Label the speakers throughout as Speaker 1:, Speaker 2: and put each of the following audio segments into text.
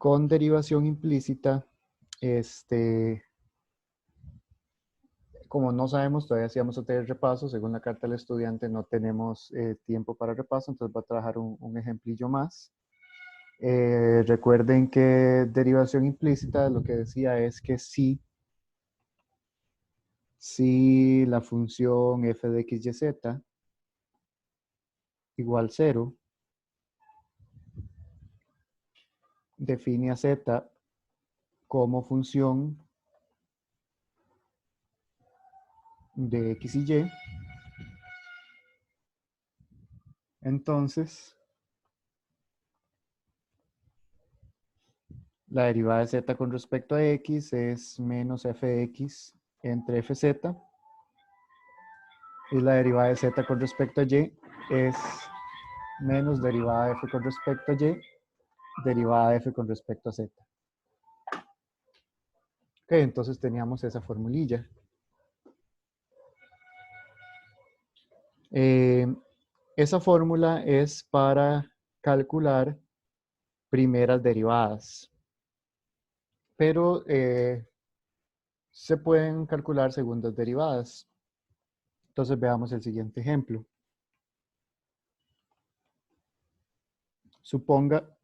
Speaker 1: con derivación implícita, como no sabemos, todavía si vamos a tener repaso, según la carta del estudiante no tenemos tiempo para repaso, entonces voy a trabajar un ejemplillo más. Recuerden que derivación implícita lo que decía es que si la función f de x, y, z igual 0, define a z como función de x y y, entonces la derivada de z con respecto a x es menos f de x entre fz, y la derivada de z con respecto a y es menos derivada de f con respecto a y, derivada de f con respecto a z. Ok, entonces teníamos esa formulilla. Esa fórmula es para calcular primeras derivadas, pero se pueden calcular segundas derivadas. Entonces veamos el siguiente ejemplo. Suponga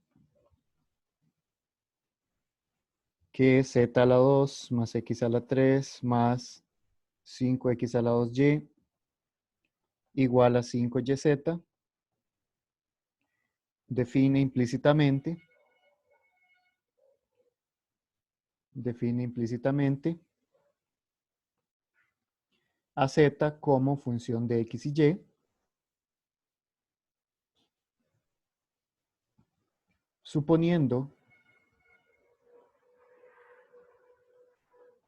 Speaker 1: que z a la 2 más x a la 3 más 5x a la 2y igual a 5yz, define implícitamente a z como función de x y y, suponiendo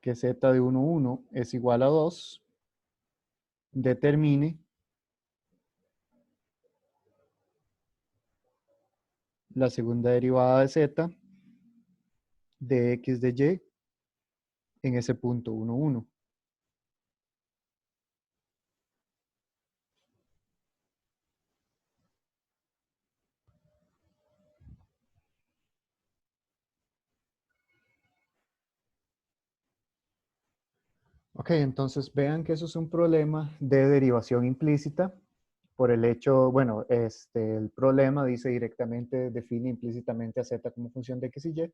Speaker 1: que z de 1, 1 es igual a 2, determine la segunda derivada de z de x de y en ese punto 1, 1. Ok, entonces vean que eso es un problema de derivación implícita por el hecho, bueno, el problema dice directamente, define implícitamente a z como función de x y y,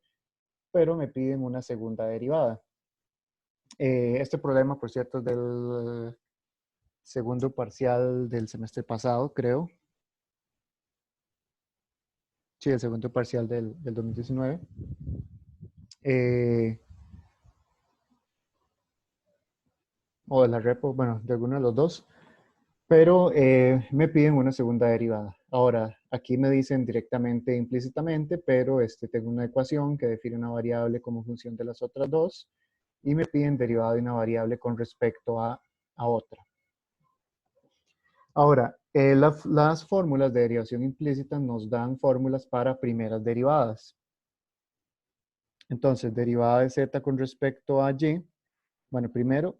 Speaker 1: pero me piden una segunda derivada. Este problema, por cierto, es del segundo parcial del semestre pasado, creo. Sí, el segundo parcial del 2019. O de la repo, bueno, de alguno de los dos. Pero me piden una segunda derivada. Ahora, aquí me dicen directamente, implícitamente, pero tengo una ecuación que define una variable como función de las otras dos y me piden derivada de una variable con respecto a otra. Ahora, las fórmulas de derivación implícita nos dan fórmulas para primeras derivadas. Entonces, derivada de z con respecto a y, bueno, primero,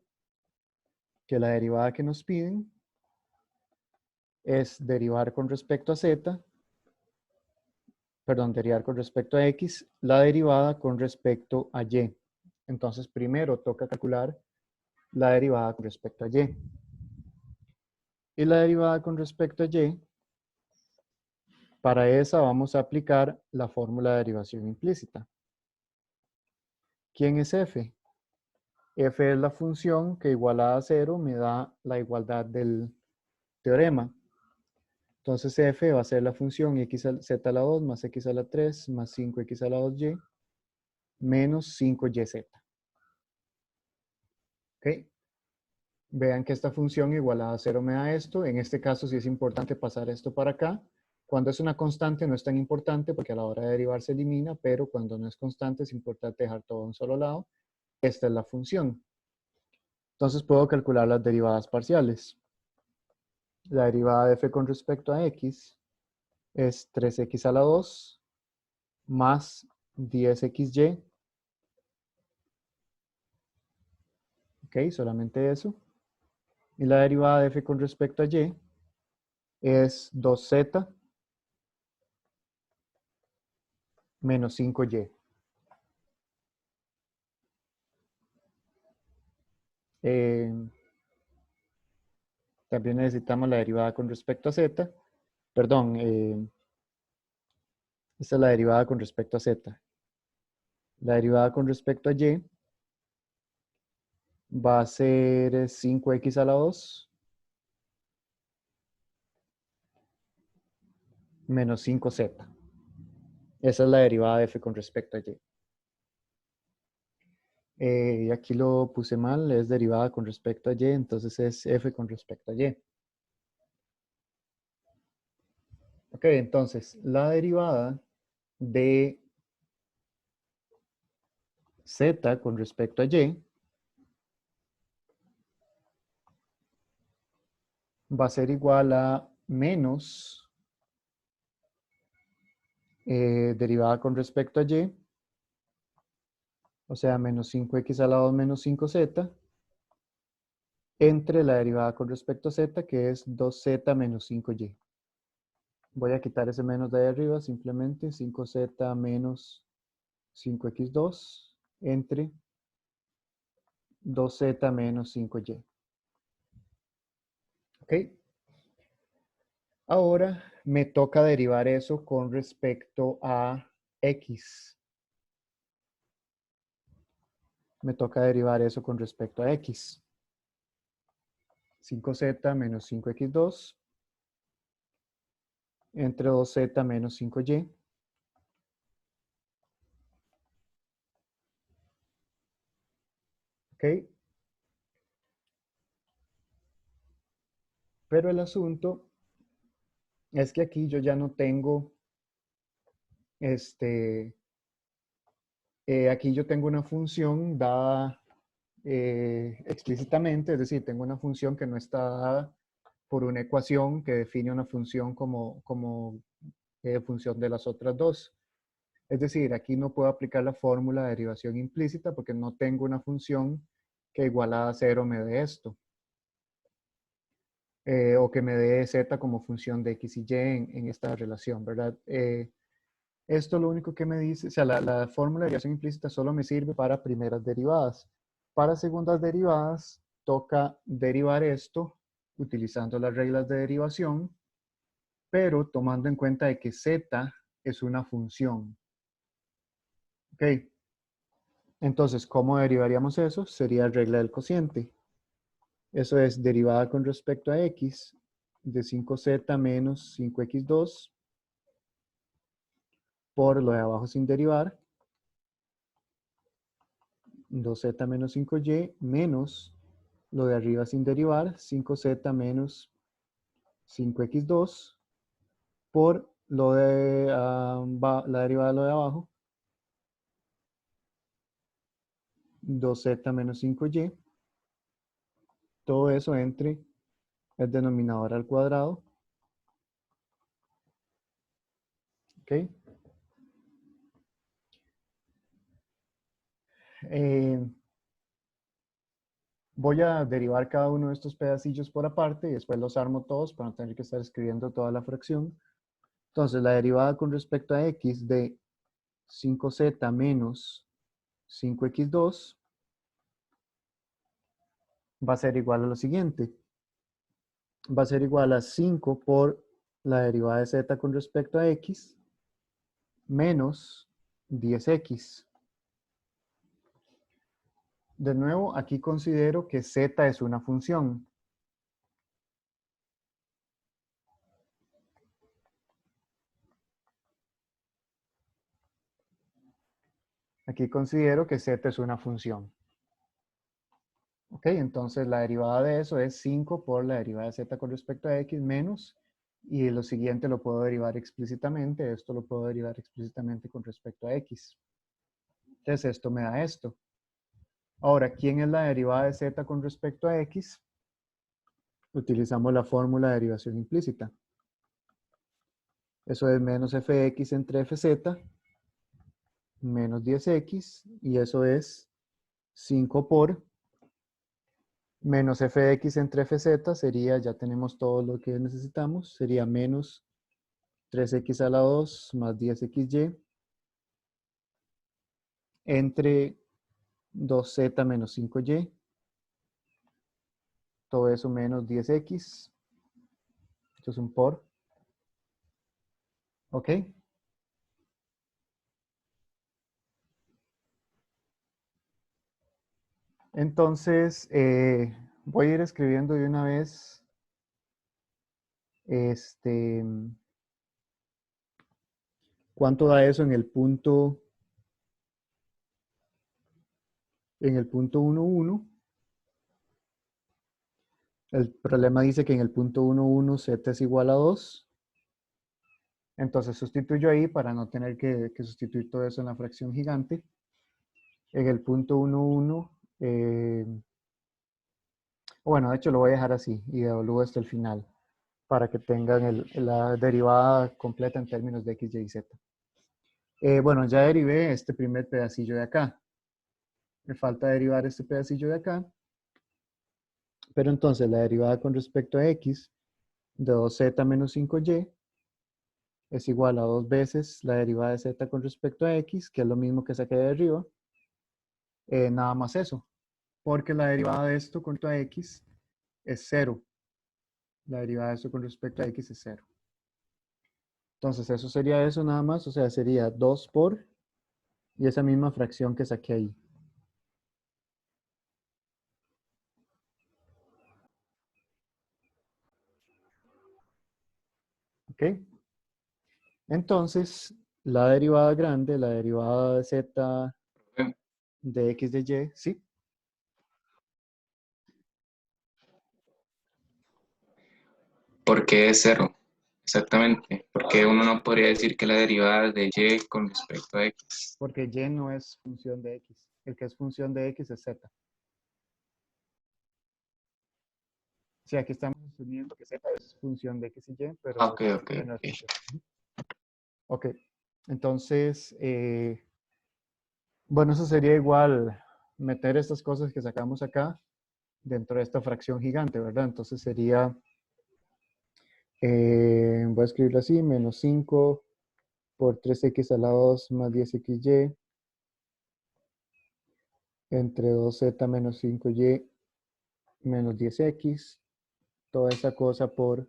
Speaker 1: que la derivada que nos piden es derivar con respecto a z, perdón, derivar con respecto a x, la derivada con respecto a y. Entonces, primero toca calcular la derivada con respecto a y. Y la derivada con respecto a y, para esa vamos a aplicar la fórmula de derivación implícita. ¿Quién es f? F es la función que igualada a 0 me da la igualdad del teorema. Entonces f va a ser la función z a la 2 más x a la 3 más 5x a la 2y menos 5yz. ¿Ok? Vean que esta función igualada a 0 me da esto. En este caso sí es importante pasar esto para acá. Cuando es una constante no es tan importante porque a la hora de derivar se elimina, pero cuando no es constante es importante dejar todo a un solo lado. Esta es la función. Entonces puedo calcular las derivadas parciales. La derivada de f con respecto a x es 3x a la 2 más 10xy. Ok, solamente eso. Y la derivada de f con respecto a y es 2z menos 5y. Eh, también necesitamos la derivada con respecto a z. Perdón, esta es la derivada con respecto a z. La derivada con respecto a y va a ser 5x a la 2 menos 5z. Esa es la derivada de f con respecto a y. Y aquí lo puse mal, es derivada con respecto a y, entonces es f con respecto a y. Ok, entonces la derivada de z con respecto a y va a ser igual a menos derivada con respecto a y, o sea, menos 5x a la 2 menos 5z, entre la derivada con respecto a z, que es 2z menos 5y. Voy a quitar ese menos de ahí arriba, simplemente 5z menos 5x2 entre 2z menos 5y. ¿Ok? Ahora me toca derivar eso con respecto a x. Me toca derivar eso con respecto a x. 5z menos 5x2 entre 2z menos 5y. ¿Ok? Pero el asunto es que aquí yo ya no tengo, aquí yo tengo una función dada explícitamente, es decir, tengo una función que no está dada por una ecuación que define una función como función de las otras dos. Es decir, aquí no puedo aplicar la fórmula de derivación implícita porque no tengo una función que igualada a cero me dé esto. O que me dé z como función de x y y en esta relación, ¿verdad? Esto lo único que me dice, o sea, la fórmula de derivación implícita solo me sirve para primeras derivadas. Para segundas derivadas, toca derivar esto utilizando las reglas de derivación, pero tomando en cuenta de que z es una función. ¿Ok? Entonces, ¿cómo derivaríamos eso? Sería regla del cociente. Eso es derivada con respecto a x de 5z menos 5x2 por lo de abajo sin derivar, 2z menos 5y menos lo de arriba sin derivar, 5z menos 5x2 por lo de la derivada de lo de abajo, 2z menos 5y, todo eso entre el denominador al cuadrado. ¿Ok? Eh, Voy a derivar cada uno de estos pedacillos por aparte y después los armo todos para no tener que estar escribiendo toda la fracción. Entonces, la derivada con respecto a x de 5z menos 5x2 va a ser igual a lo siguiente. Va a ser igual a 5 por la derivada de z con respecto a x menos 10x. De nuevo, aquí considero que z es una función. Aquí considero que z es una función. Ok, entonces la derivada de eso es 5 por la derivada de z con respecto a x menos, y lo siguiente lo puedo derivar explícitamente, esto lo puedo derivar explícitamente con respecto a x. Entonces esto me da esto. Ahora, ¿quién es la derivada de z con respecto a x? Utilizamos la fórmula de derivación implícita. Eso es menos fx entre fz menos 10x, y eso es 5 por menos fx entre fz sería, ya tenemos todo lo que necesitamos, sería menos 3x a la 2 más 10xy entre 2z menos 5y todo eso menos 10x. Esto es un por. ¿Ok? Entonces, voy a ir escribiendo de una vez cuánto da eso en el punto 1, 1. El problema dice que en el punto 1, 1 z es igual a 2. Entonces sustituyo ahí para no tener que sustituir todo eso en la fracción gigante. En el punto 1, 1, bueno, de hecho lo voy a dejar así y devuelvo hasta el final para que tengan la derivada completa en términos de x, y, z. Bueno, ya derivé este primer pedacillo de acá. Me falta derivar este pedacillo de acá. Pero entonces la derivada con respecto a x de 2z menos 5y es igual a 2 veces la derivada de z con respecto a x, que es lo mismo que saqué de arriba. Nada más eso. Porque la derivada de esto con respecto a x es 0. La derivada de esto con respecto a x es 0. Entonces eso sería eso nada más. O sea, sería 2 por y esa misma fracción que saqué ahí. ¿Ok? Entonces, la derivada grande, la derivada de z de x de y, ¿sí?
Speaker 2: ¿Por qué es cero? Exactamente. Porque uno no podría decir que la derivada de y con respecto a x.
Speaker 1: Porque y no es función de x. El que es función de x es z. Sí, aquí estamos asumiendo que z es función de x y y,
Speaker 2: Ah,
Speaker 1: pero
Speaker 2: ok, ok,
Speaker 1: y no es
Speaker 2: ok.
Speaker 1: función. Ok, entonces, bueno, eso sería igual meter estas cosas que sacamos acá dentro de esta fracción gigante, ¿verdad? Entonces sería, voy a escribirlo así, menos 5 por 3x a la 2 más 10xy entre 2z menos 5y menos 10x, toda esa cosa por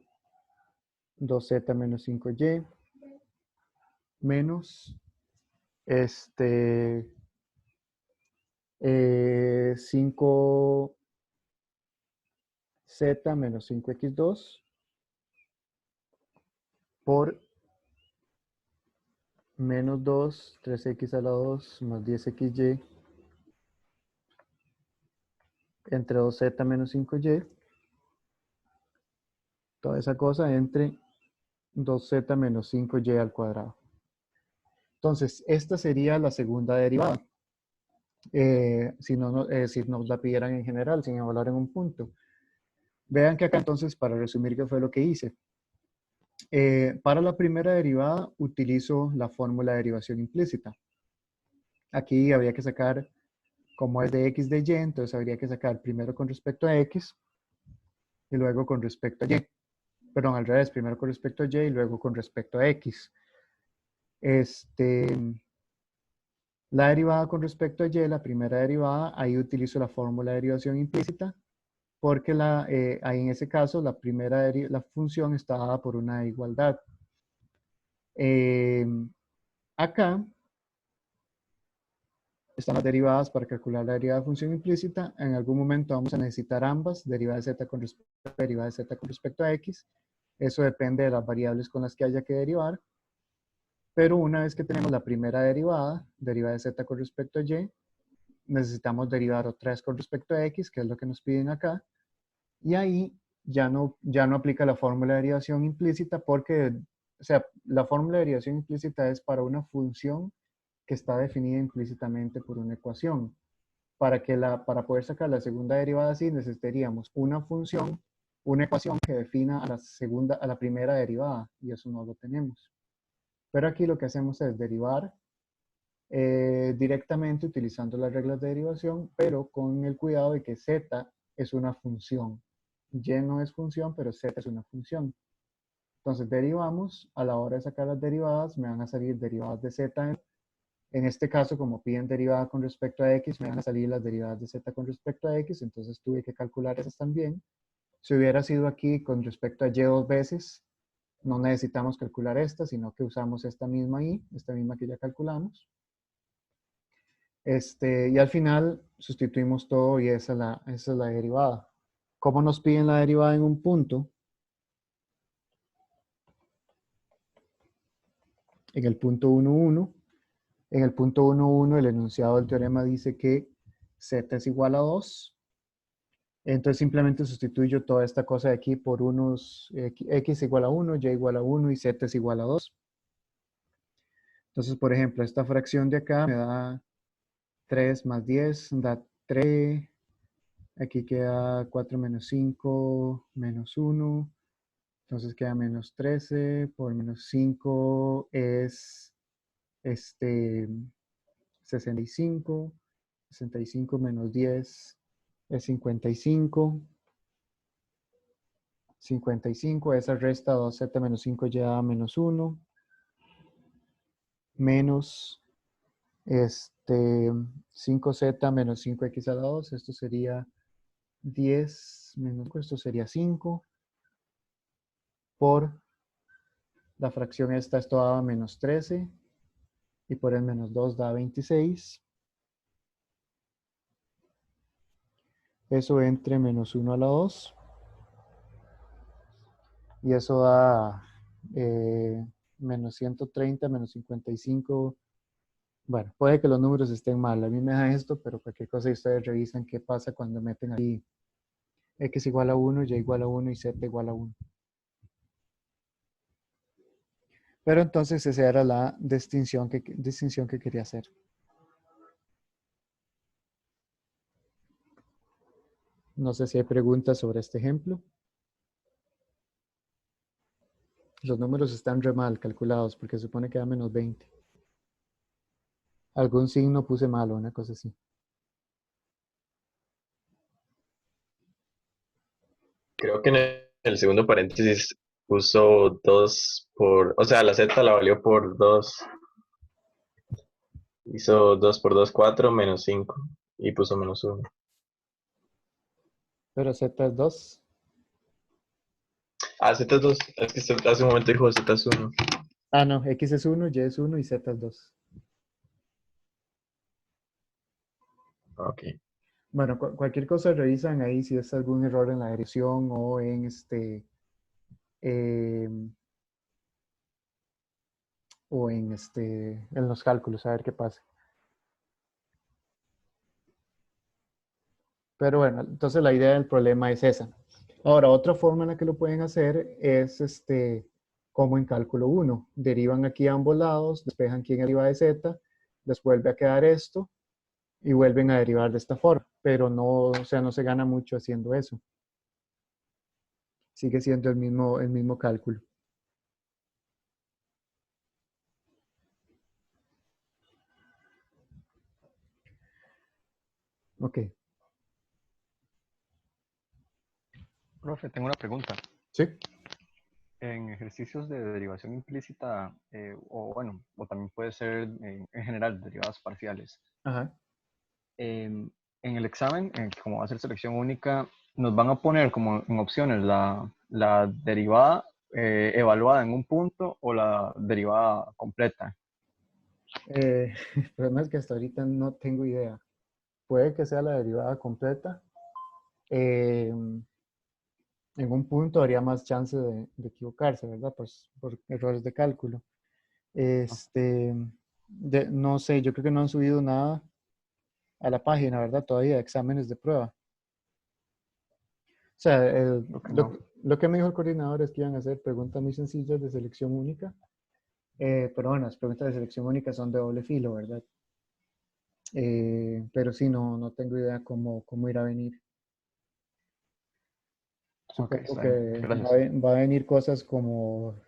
Speaker 1: 2z menos 5y menos 5z menos 5x2 por menos 2, 3x a la 2 más 10xy entre 2z menos 5y, toda esa cosa entre 2z menos 5y al cuadrado. Entonces, esta sería la segunda derivada. Si nos la pidieran en general, sin evaluar en un punto. Vean que acá entonces, para resumir qué fue lo que hice. Para la primera derivada utilizo la fórmula de derivación implícita. Aquí habría que sacar, como es de x de y, entonces habría que sacar primero con respecto a x y luego con respecto a y. Perdón, al revés, primero con respecto a y y luego con respecto a x. La derivada con respecto a y, la primera derivada, ahí utilizo la fórmula de derivación implícita porque ahí en ese caso la función está dada por una igualdad. Acá están las derivadas para calcular la derivada de función implícita. En algún momento vamos a necesitar ambas, derivada de z con respecto a x. Eso depende de las variables con las que haya que derivar. Pero una vez que tenemos la primera derivada de z con respecto a y, necesitamos derivar otra vez con respecto a x, que es lo que nos piden acá. Y ahí ya no aplica la fórmula de derivación implícita porque, o sea, la fórmula de derivación implícita es para una función que está definida implícitamente por una ecuación. Para poder sacar la segunda derivada así, necesitaríamos una función, una ecuación que defina a la primera derivada, y eso no lo tenemos. Pero aquí lo que hacemos es derivar directamente utilizando las reglas de derivación, pero con el cuidado de que z es una función. Y no es función, pero z es una función. Entonces derivamos, a la hora de sacar las derivadas, me van a salir derivadas de z. En este caso, como piden derivada con respecto a x, me van a salir las derivadas de z con respecto a x, entonces tuve que calcular esas también. Si hubiera sido aquí con respecto a y dos veces, no necesitamos calcular esta, sino que usamos esta misma y, esta misma que ya calculamos. Y al final sustituimos todo y esa es la derivada. ¿Cómo nos piden la derivada en un punto? En el punto 1, 1. En el punto 1, 1, el enunciado del teorema dice que z es igual a 2. Entonces simplemente sustituyo toda esta cosa de aquí por unos x igual a 1, y igual a 1 y z es igual a 2. Entonces, por ejemplo, esta fracción de acá me da 3 más 10, da 3. Aquí queda 4 menos 5 menos 1. Entonces queda menos 13 por menos 5 es 65. 65 menos 10 es 55. 55, esa resta 2z menos 5 ya menos 1. Menos 5z menos 5x a la 2. Esto sería 10 menos, esto sería 5. Por la fracción esta, esto daba menos 13. Y por el menos 2 da 26. Eso entre menos 1 a la 2. Y eso da menos 130, menos 55. Bueno, puede que los números estén mal. A mí me da esto, pero cualquier cosa ustedes revisan qué pasa cuando meten aquí x igual a 1, y igual a 1 y z igual a 1. Pero entonces esa era la distinción que quería hacer. No sé si hay preguntas sobre este ejemplo. Los números están re mal calculados porque supone que da menos 20. Algún signo puse malo, una cosa así.
Speaker 3: Creo que en el segundo paréntesis puso 2 por, o sea, la z la valió por 2. Hizo 2 por 2, 4 menos 5 y puso menos 1.
Speaker 1: Pero z es 2.
Speaker 3: Ah, z es 2. Es que hace un momento dijo z es 1.
Speaker 1: Ah, no, x es 1, y es 1 y z es 2.
Speaker 3: Ok.
Speaker 1: Bueno, cualquier cosa revisan ahí si es algún error en la dirección o en en los cálculos, a ver qué pasa. Pero bueno, entonces la idea del problema es esa. Ahora, otra forma en la que lo pueden hacer es como en cálculo 1. Derivan aquí a ambos lados, despejan aquí en arriba de z, les vuelve a quedar esto y vuelven a derivar de esta forma. Pero no, o sea, no se gana mucho haciendo eso. Sigue siendo el mismo cálculo. Ok.
Speaker 4: Profe, tengo una pregunta.
Speaker 1: ¿Sí?
Speaker 4: En ejercicios de derivación implícita, o bueno, o también puede ser en general derivadas parciales,
Speaker 1: Ajá.
Speaker 4: en el examen, como va a ser selección única, nos van a poner como en opciones la derivada evaluada en un punto o la derivada completa.
Speaker 1: El problema es que hasta ahorita no tengo idea. Puede que sea la derivada completa. En un punto habría más chance de equivocarse, ¿verdad? Pues por errores de cálculo. No sé, yo creo que no han subido nada a la página, ¿verdad? Todavía de exámenes de prueba. O sea,
Speaker 4: Creo que no.
Speaker 1: lo que me dijo el coordinador es que iban a hacer preguntas muy sencillas de selección única. Pero bueno, las preguntas de selección única son de doble filo, ¿verdad? Pero sí, no tengo idea cómo irá a venir.
Speaker 4: Ok,
Speaker 1: Supongo
Speaker 4: está
Speaker 1: que
Speaker 4: bien. Gracias.
Speaker 1: va a venir cosas como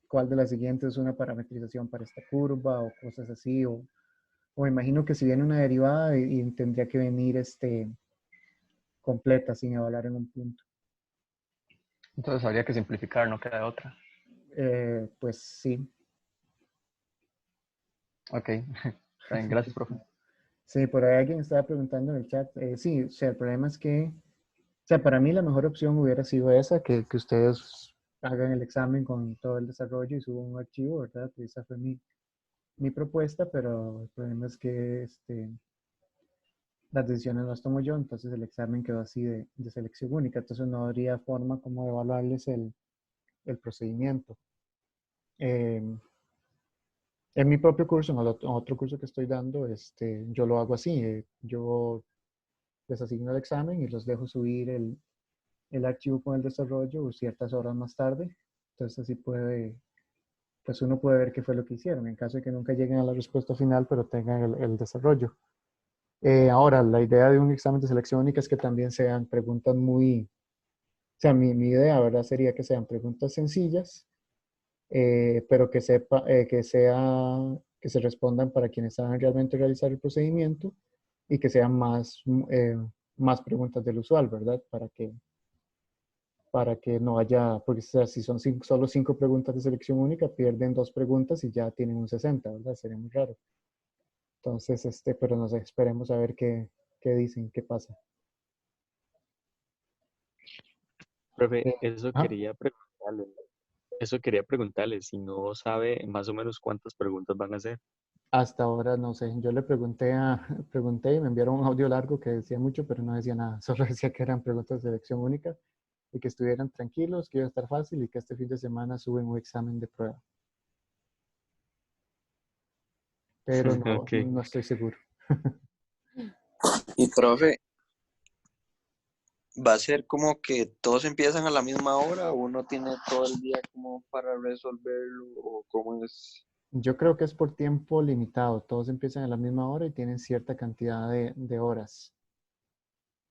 Speaker 1: cuál de las siguientes es una parametrización para esta curva o cosas así. O me imagino que si viene una derivada y tendría que venir completa sin evaluar en un punto.
Speaker 4: Entonces habría que simplificar, no queda de otra.
Speaker 1: Pues sí.
Speaker 4: Ok, está bien. Gracias, profe.
Speaker 1: Sí, por ahí alguien estaba preguntando en el chat. Sí, o sea, el problema es que sea, para mí la mejor opción hubiera sido esa, que ustedes hagan el examen con todo el desarrollo y suban un archivo, ¿verdad? Esa fue mi propuesta, pero el problema es que las decisiones las tomo yo, entonces el examen quedó así de selección única, entonces no habría forma como de evaluarles el procedimiento. En mi propio curso, en el otro curso que estoy dando, yo lo hago así. Yo les asigno el examen y los dejo subir el archivo con el desarrollo ciertas horas más tarde. Entonces así pues uno puede ver qué fue lo que hicieron, en caso de que nunca lleguen a la respuesta final, pero tengan el desarrollo. Ahora, la idea de un examen de selección única es que también sean preguntas o sea, mi idea, ¿verdad? Sería que sean preguntas sencillas, pero que se respondan para quienes saben realmente realizar el procedimiento y que sean más preguntas del usual, ¿verdad? Para que no haya, porque o sea, si son solo 5 preguntas de selección única, pierden 2 preguntas y ya tienen un 60, ¿verdad? Sería muy raro. Entonces, pero no sé, esperemos a ver qué dicen, qué pasa.
Speaker 5: Profe,
Speaker 1: Eh, ah,
Speaker 5: eso quería preguntarle si no sabe más o menos cuántas preguntas van a hacer.
Speaker 1: Hasta ahora no sé, yo le pregunté y me enviaron un audio largo que decía mucho, pero no decía nada, solo decía que eran preguntas de selección única y que estuvieran tranquilos, que iba a estar fácil y que este fin de semana suben un examen de prueba. Pero no,
Speaker 5: Ok.
Speaker 1: no estoy seguro.
Speaker 6: Y profe, ¿va a ser como que todos empiezan a la misma hora o uno tiene todo el día como para resolverlo o cómo es?
Speaker 1: Yo creo que es por tiempo limitado. Todos empiezan a la misma hora y tienen cierta cantidad de horas.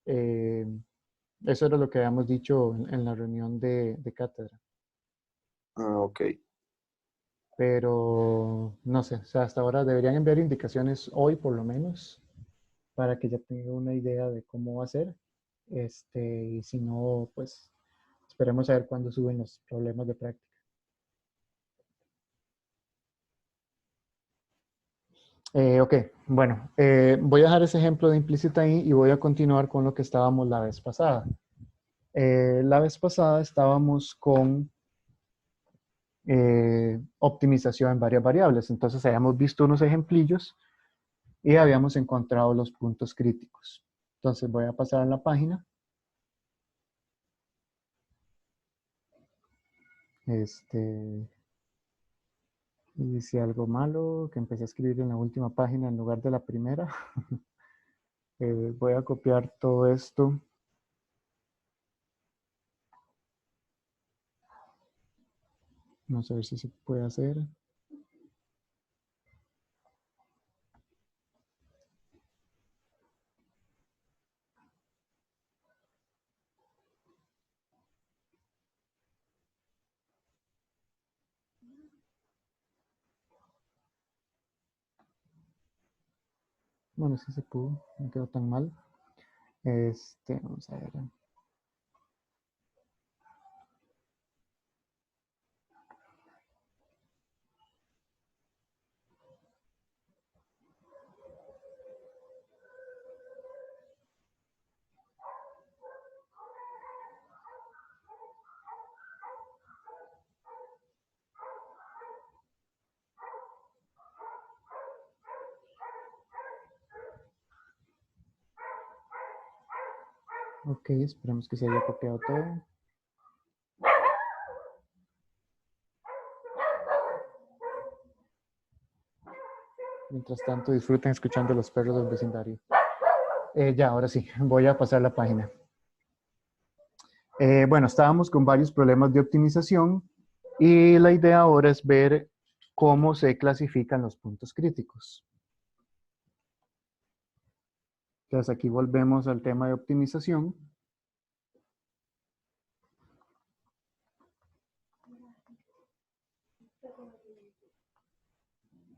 Speaker 1: Eh, Eso era lo que habíamos dicho en la reunión de cátedra.
Speaker 6: Ah, ok.
Speaker 1: Pero no sé, o sea, hasta ahora deberían enviar indicaciones hoy por lo menos para que ya tenga una idea de cómo va a ser. Y si no, pues esperemos a ver cuándo suben los problemas de práctica. Ok, bueno, voy a dejar ese ejemplo de implícita ahí y voy a continuar con lo que estábamos la vez pasada. La vez pasada estábamos con optimización en varias variables. Entonces habíamos visto unos ejemplillos y habíamos encontrado los puntos críticos. Entonces voy a pasar a la página. Hice algo malo, que empecé a escribir en la última página en lugar de la primera. Voy a copiar todo esto. Vamos a ver si se puede hacer. Bueno, sí se pudo, no quedó tan mal. Vamos a ver. Ok, esperemos que se haya copiado todo. Mientras tanto, disfruten escuchando los perros del vecindario. Ya, ahora sí, voy a pasar la página. Bueno, estábamos con varios problemas de optimización y la idea ahora es ver cómo se clasifican los puntos críticos. Entonces aquí volvemos al tema de optimización.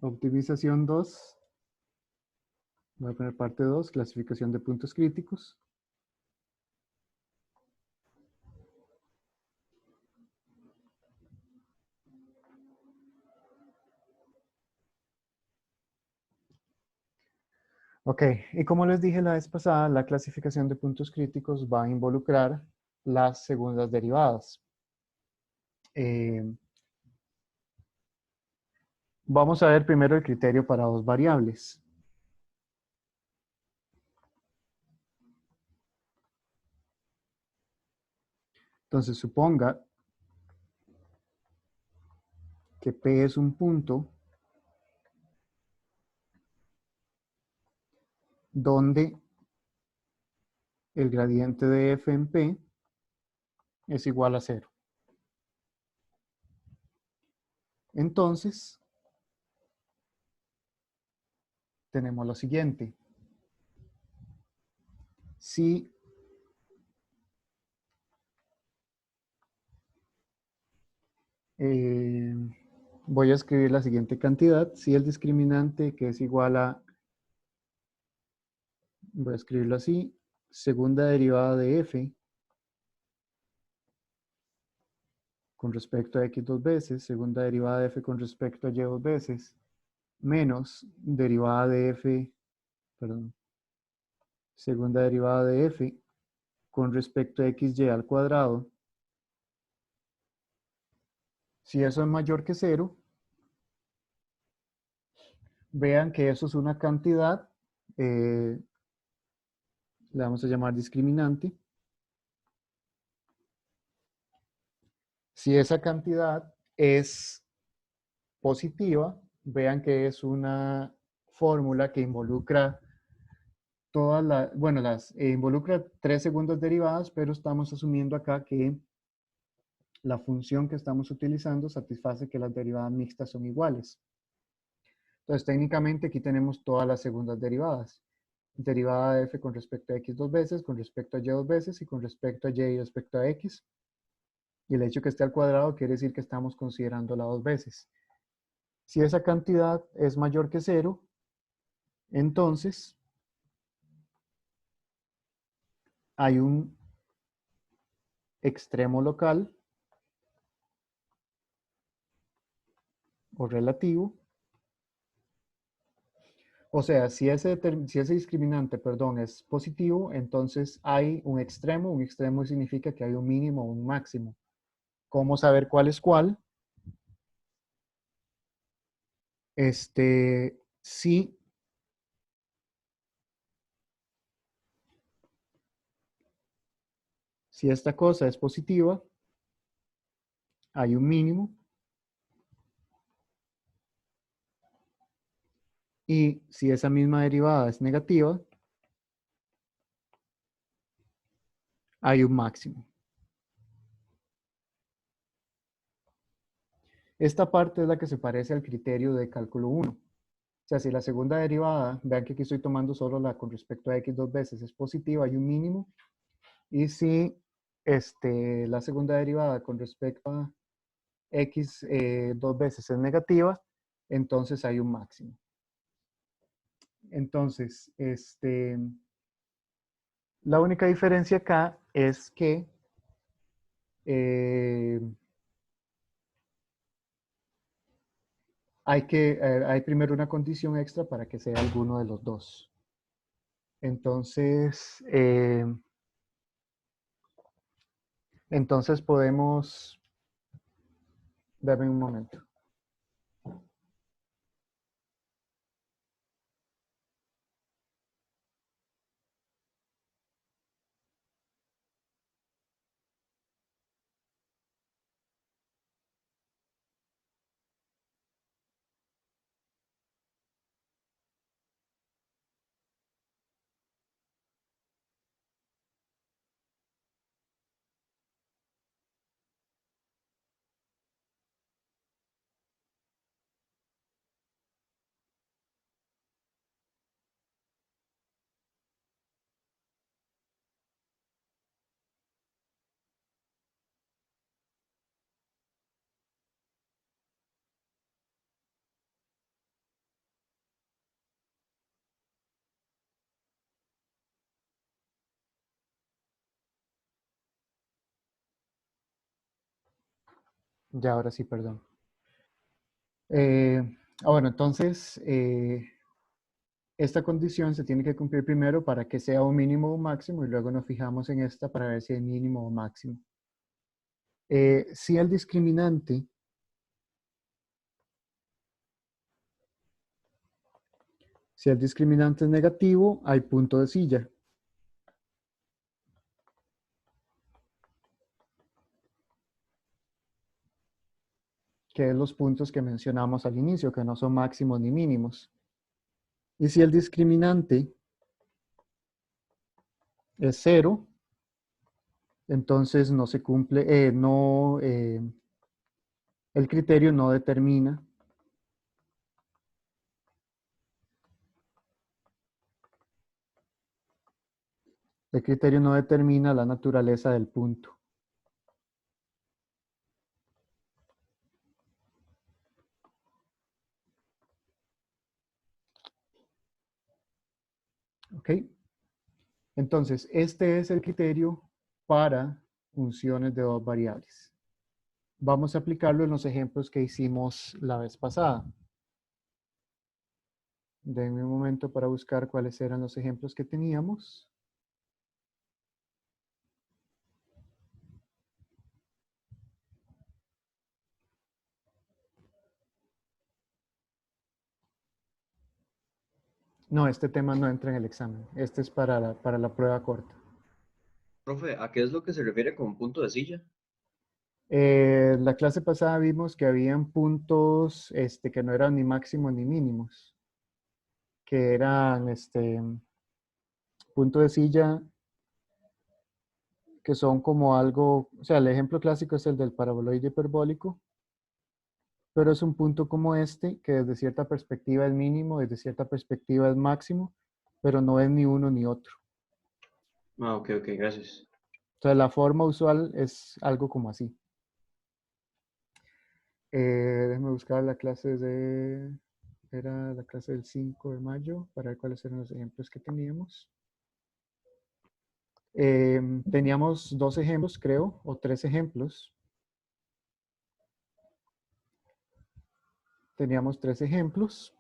Speaker 1: Optimización 2. Voy a poner parte 2, clasificación de puntos críticos. Ok, y como les dije la vez pasada, la clasificación de puntos críticos va a involucrar las segundas derivadas. Vamos a ver primero el criterio para dos variables. Entonces, suponga que P es un punto donde el gradiente de f en P es igual a 0. Entonces, tenemos lo siguiente. Si voy a escribir la siguiente cantidad, si el discriminante que es igual a, voy a escribirlo así, segunda derivada de f con respecto a x dos veces, segunda derivada de f con respecto a y dos veces, menos derivada de f, perdón, segunda derivada de f con respecto a xy al cuadrado. Si eso es mayor que 0, vean que eso es una cantidad, le vamos a llamar discriminante. Si esa cantidad es positiva, vean que es una fórmula que involucra todas las, bueno, involucra tres segundas derivadas, pero estamos asumiendo acá que la función que estamos utilizando satisface que las derivadas mixtas son iguales. Entonces, técnicamente aquí tenemos todas las segundas derivadas. Derivada de f con respecto a x dos veces, con respecto a y dos veces y con respecto a y respecto a x. Y el hecho que esté al cuadrado quiere decir que estamos considerándola dos veces. Si esa cantidad es mayor que 0, entonces hay un extremo local o relativo. O sea, si ese discriminante, perdón, es positivo, entonces hay un extremo. Un extremo significa que hay un mínimo o un máximo. ¿Cómo saber cuál es cuál? Si esta cosa es positiva, hay un mínimo. Y si esa misma derivada es negativa, hay un máximo. Esta parte es la que se parece al criterio de cálculo 1. O sea, si la segunda derivada, vean que aquí estoy tomando solo la con respecto a x dos veces, es positiva, hay un mínimo. Y si la segunda derivada con respecto a x dos veces es negativa, entonces hay un máximo. Entonces, la única diferencia acá es que hay primero una condición extra para que sea alguno de los dos. Entonces podemos, darme un momento. Ya, ahora sí, perdón. Bueno, entonces, esta condición se tiene que cumplir primero para que sea un mínimo o un máximo y luego nos fijamos en esta para ver si es mínimo o máximo. Si el discriminante es negativo, hay punto de silla. Que es los puntos que mencionamos al inicio, que no son máximos ni mínimos. Y si el discriminante es 0, entonces no se cumple, el criterio no determina la naturaleza del punto. ¿Ok? Entonces, este es el criterio para funciones de dos variables. Vamos a aplicarlo en los ejemplos que hicimos la vez pasada. Denme un momento para buscar cuáles eran los ejemplos que teníamos. No, este tema no entra en el examen. Este es para la prueba corta.
Speaker 7: Profe, ¿a qué es lo que se refiere con punto de silla?
Speaker 1: La clase pasada vimos que habían puntos que no eran ni máximos ni mínimos, que eran punto de silla, que son como algo, o sea, el ejemplo clásico es el del paraboloide hiperbólico, pero es un punto como este, que desde cierta perspectiva es mínimo, desde cierta perspectiva es máximo, pero no es ni uno ni otro.
Speaker 7: Ah, ok, gracias.
Speaker 1: Entonces la forma usual es algo como así. Déjame buscar la clase era la clase del 5 de mayo para ver cuáles eran los ejemplos que teníamos. Teníamos 2 ejemplos, creo, o 3 ejemplos. Teníamos 3 ejemplos.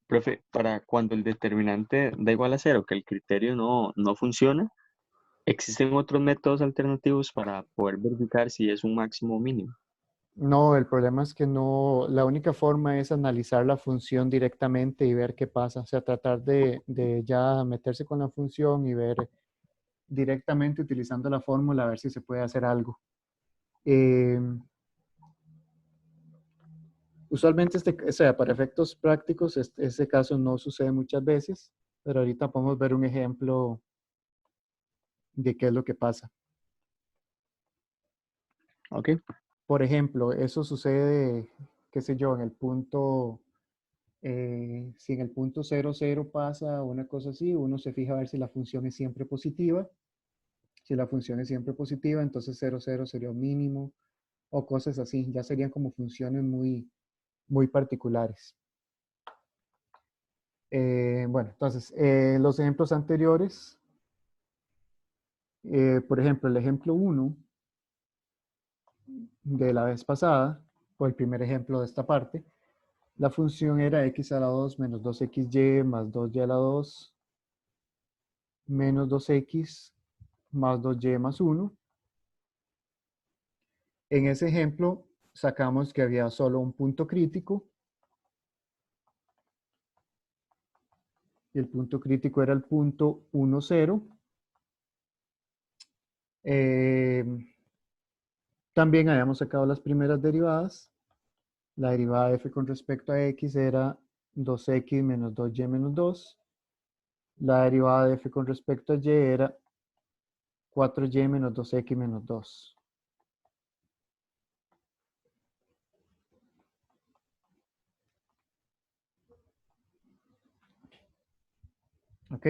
Speaker 5: Profe, para cuando el determinante da igual a 0, que el criterio no funciona, ¿existen otros métodos alternativos para poder verificar si es un máximo o mínimo?
Speaker 1: No, el problema es que no, la única forma es analizar la función directamente y ver qué pasa. O sea, tratar de ya meterse con la función y ver directamente utilizando la fórmula, a ver si se puede hacer algo. Usualmente, o sea, para efectos prácticos, este caso no sucede muchas veces, pero ahorita podemos ver un ejemplo de qué es lo que pasa.
Speaker 5: Ok.
Speaker 1: Por ejemplo, eso sucede, qué sé yo, en el punto, si en el punto 0, 0 pasa una cosa así, uno se fija a ver si la función es siempre positiva. Si la función es siempre positiva, entonces 0, 0 sería un mínimo, o cosas así. Ya serían como funciones muy, muy particulares. Bueno, entonces, los ejemplos anteriores, por ejemplo, el ejemplo 1 de la vez pasada, o el primer ejemplo de esta parte, la función era x a la 2 menos 2xy más 2y a la 2 menos 2x más 2y más 1. En ese ejemplo sacamos que había solo un punto crítico. Y el punto crítico era el punto 1, 0. También habíamos sacado las primeras derivadas. La derivada de f con respecto a x era 2x menos 2y menos 2. La derivada de f con respecto a y era 4y menos 2x menos 2. ¿Ok?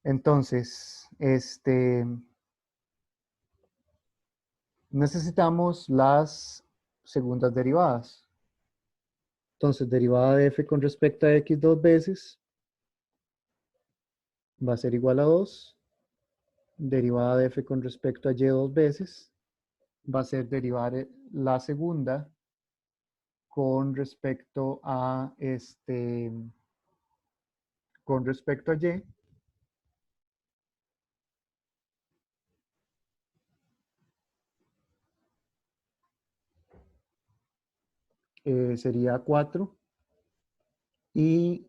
Speaker 1: Entonces, necesitamos las segundas derivadas. Entonces, derivada de f con respecto a x 2 veces va a ser igual a 2. Derivada de f con respecto a y 2 veces va a ser derivar la segunda con respecto a con respecto a y. Sería 4. Y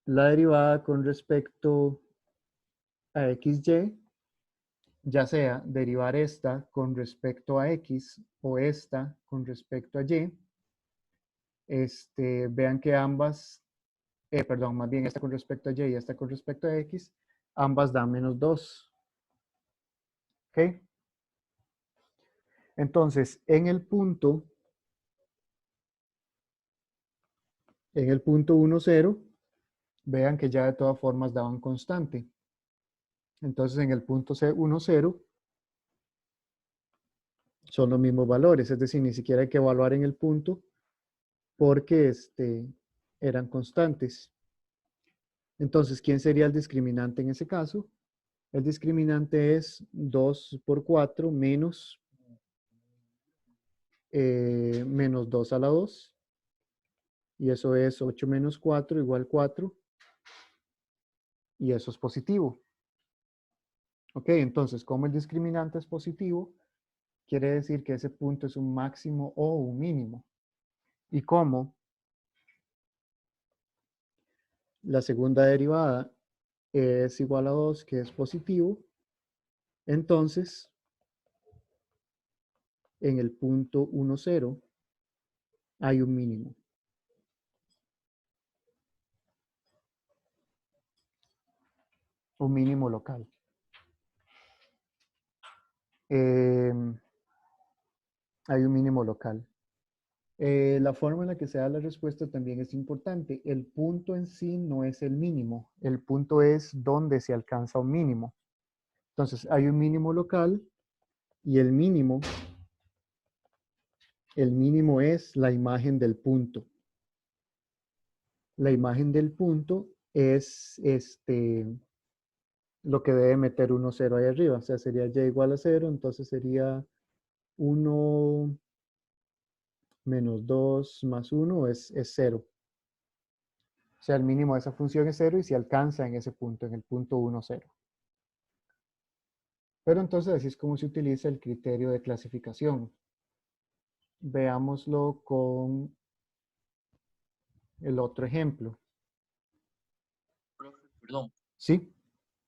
Speaker 1: la derivada con respecto a xy, ya sea derivar esta con respecto a x o esta con respecto a y, vean que ambas, perdón, más bien esta con respecto a y y esta con respecto a x, ambas dan -2. ¿Ok? Entonces, en el punto 1, 0, vean que ya de todas formas daban constante. Entonces, en el punto 1, 0, son los mismos valores, es decir, ni siquiera hay que evaluar en el punto porque eran constantes. Entonces, ¿quién sería el discriminante en ese caso? El discriminante es 2 por 4 menos 2 a la 2. Y eso es 8 menos 4 igual 4. Y eso es positivo. Ok, entonces, como el discriminante es positivo, quiere decir que ese punto es un máximo o un mínimo. Y como la segunda derivada es igual a 2, que es positivo, entonces, en el punto 1, 0, hay un mínimo. Un mínimo local. Hay un mínimo local. La forma en la que se da la respuesta también es importante. El punto en sí no es el mínimo. El punto es donde se alcanza un mínimo. Entonces, hay un mínimo local y el mínimo es la imagen del punto. La imagen del punto es lo que debe meter 1, 0 ahí arriba. O sea, sería y igual a 0, entonces sería 1 menos 2 más 1 es 0. O sea, el mínimo de esa función es 0 y se alcanza en ese punto, en el punto 1, 0. Pero entonces así es como se utiliza el criterio de clasificación. Veámoslo con el otro ejemplo.
Speaker 8: Profe, perdón.
Speaker 1: ¿Sí?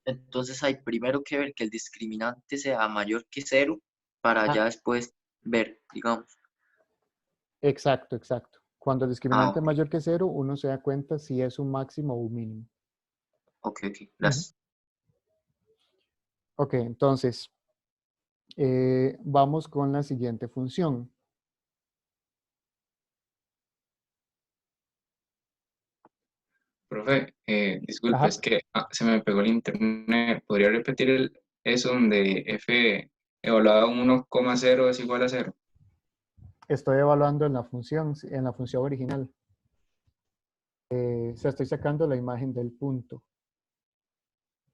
Speaker 8: Entonces hay primero que ver que el discriminante sea mayor que 0 para ya después ver, digamos.
Speaker 1: Exacto, exacto. Cuando el discriminante es
Speaker 8: Ok,
Speaker 1: mayor que 0, uno se da cuenta si es un máximo o un mínimo.
Speaker 8: ok, gracias.
Speaker 1: Ok, entonces, vamos con la siguiente función.
Speaker 2: Profe, disculpe,
Speaker 1: Ajá.
Speaker 2: es que se me pegó el internet. ¿Podría repetir eso donde f evaluado en 1,0 es igual a 0?
Speaker 1: Estoy evaluando en la función original. O sea, estoy sacando la imagen del punto.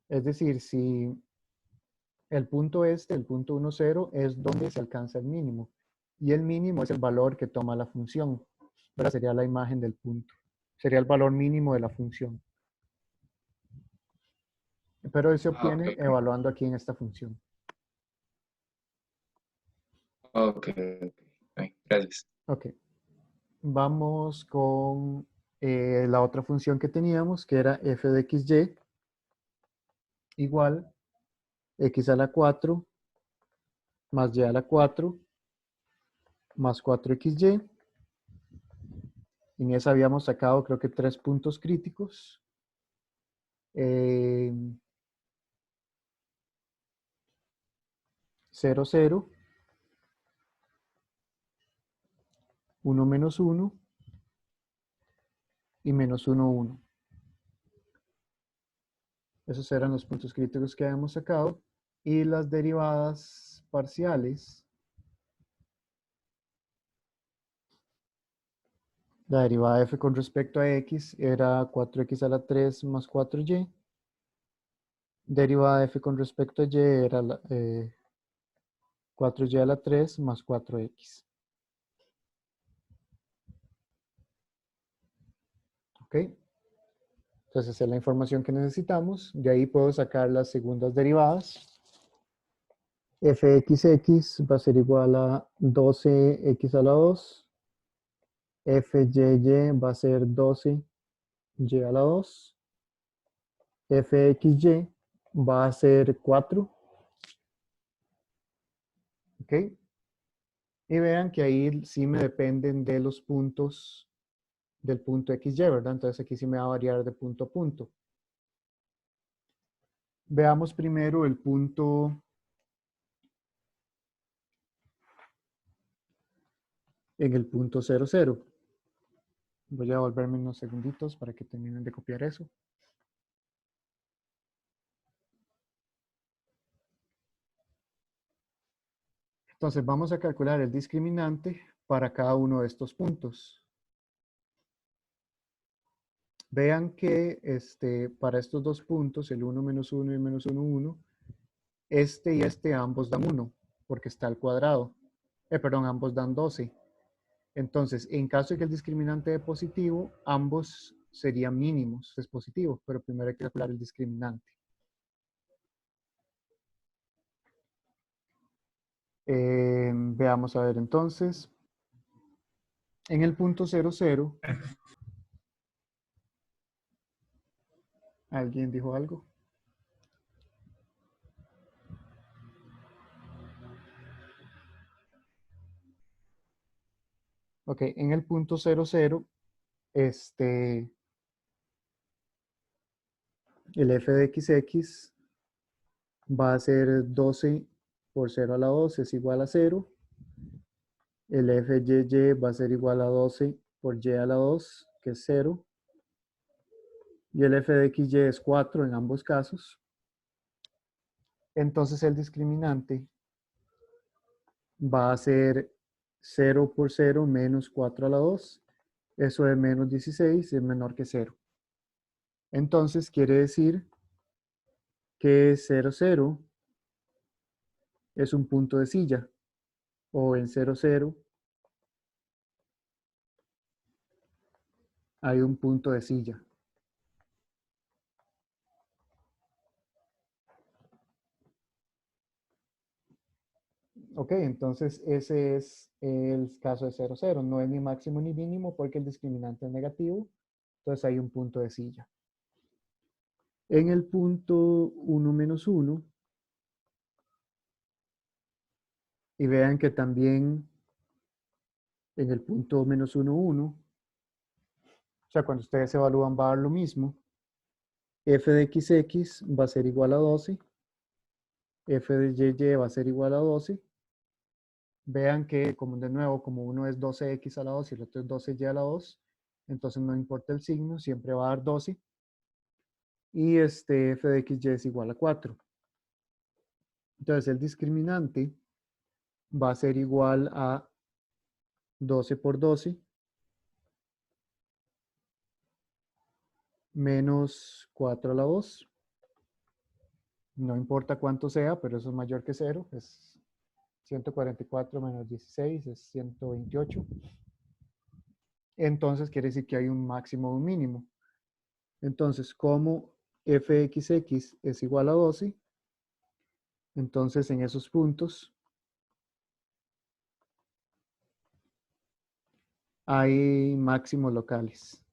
Speaker 1: Es decir, si el punto el punto 1, 0, es donde se alcanza el mínimo. Y el mínimo es el valor que toma la función. Ahora sería la imagen del punto. Sería el valor mínimo de la función. Pero se
Speaker 2: Ah,
Speaker 1: obtiene
Speaker 2: ok,
Speaker 1: evaluando aquí en esta función.
Speaker 2: ok, gracias.
Speaker 1: Ok. Vamos con la otra función que teníamos, que era f de xy igual x a la 4 más y a la 4 más 4xy. En esa habíamos sacado, creo que 3 puntos críticos. 0, 0, 1 menos 1 y menos 1, 1. Esos eran los puntos críticos que habíamos sacado. Y las derivadas parciales. La derivada de f con respecto a x era 4x a la 3 más 4y. Derivada de f con respecto a y era 4y a la 3 más 4x. ¿Ok? Entonces, esa es la información que necesitamos. De ahí puedo sacar las segundas derivadas. fxx va a ser igual a 12x a la 2. fyy va a ser 12y a la 2. fxy va a ser 4. ¿Ok? Y vean que ahí sí me dependen de los puntos del punto XY, ¿verdad? Entonces aquí sí me va a variar de punto a punto. Veamos primero el punto en el punto 0, 0. Voy a volverme unos segunditos para que terminen de copiar eso. Entonces vamos a calcular el discriminante para cada uno de estos puntos. Vean que para estos dos puntos, el 1 menos 1 y el menos 1, 1, este y este ambos dan 1, porque está al cuadrado. Perdón, ambos dan 12. Entonces, en caso de que el discriminante dé positivo, ambos serían mínimos, es positivo, pero primero hay que calcular el discriminante. Veamos a ver entonces. En el punto 0, 0, ¿alguien dijo algo? Ok, en el punto 0, 0, el f de xx va a ser 12 por 0 a la 2 es igual a 0. El fyy va a ser igual a 12 por y a la 2, que es 0. Y el f de xy es 4 en ambos casos. Entonces el discriminante va a ser 0 por 0 menos 4 a la 2. Eso de menos 16 es menor que 0. Entonces quiere decir que 0, 0 es un punto de silla. O en 0, 0 hay un punto de silla. Ok, entonces ese es el caso de 0, 0. No es ni máximo ni mínimo porque el discriminante es negativo. Entonces hay un punto de silla. En el punto 1 menos 1, y vean que también en el punto menos 1, 1, o sea, cuando ustedes evalúan va a dar lo mismo. F de xx va a ser igual a 12. F de y va a ser igual a 12. Vean que, como de nuevo, como uno es 12x a la 2 y el otro es 12y a la 2, entonces no importa el signo, siempre va a dar 12. Y f de xy es igual a 4. Entonces el discriminante va a ser igual a 12 por 12 menos 4 a la 2. No importa cuánto sea, pero eso es mayor que 0. Es 144 menos 16 es 128. Entonces quiere decir que hay un máximo o un mínimo. Entonces, como fxx es igual a 12, entonces en esos puntos hay máximos locales.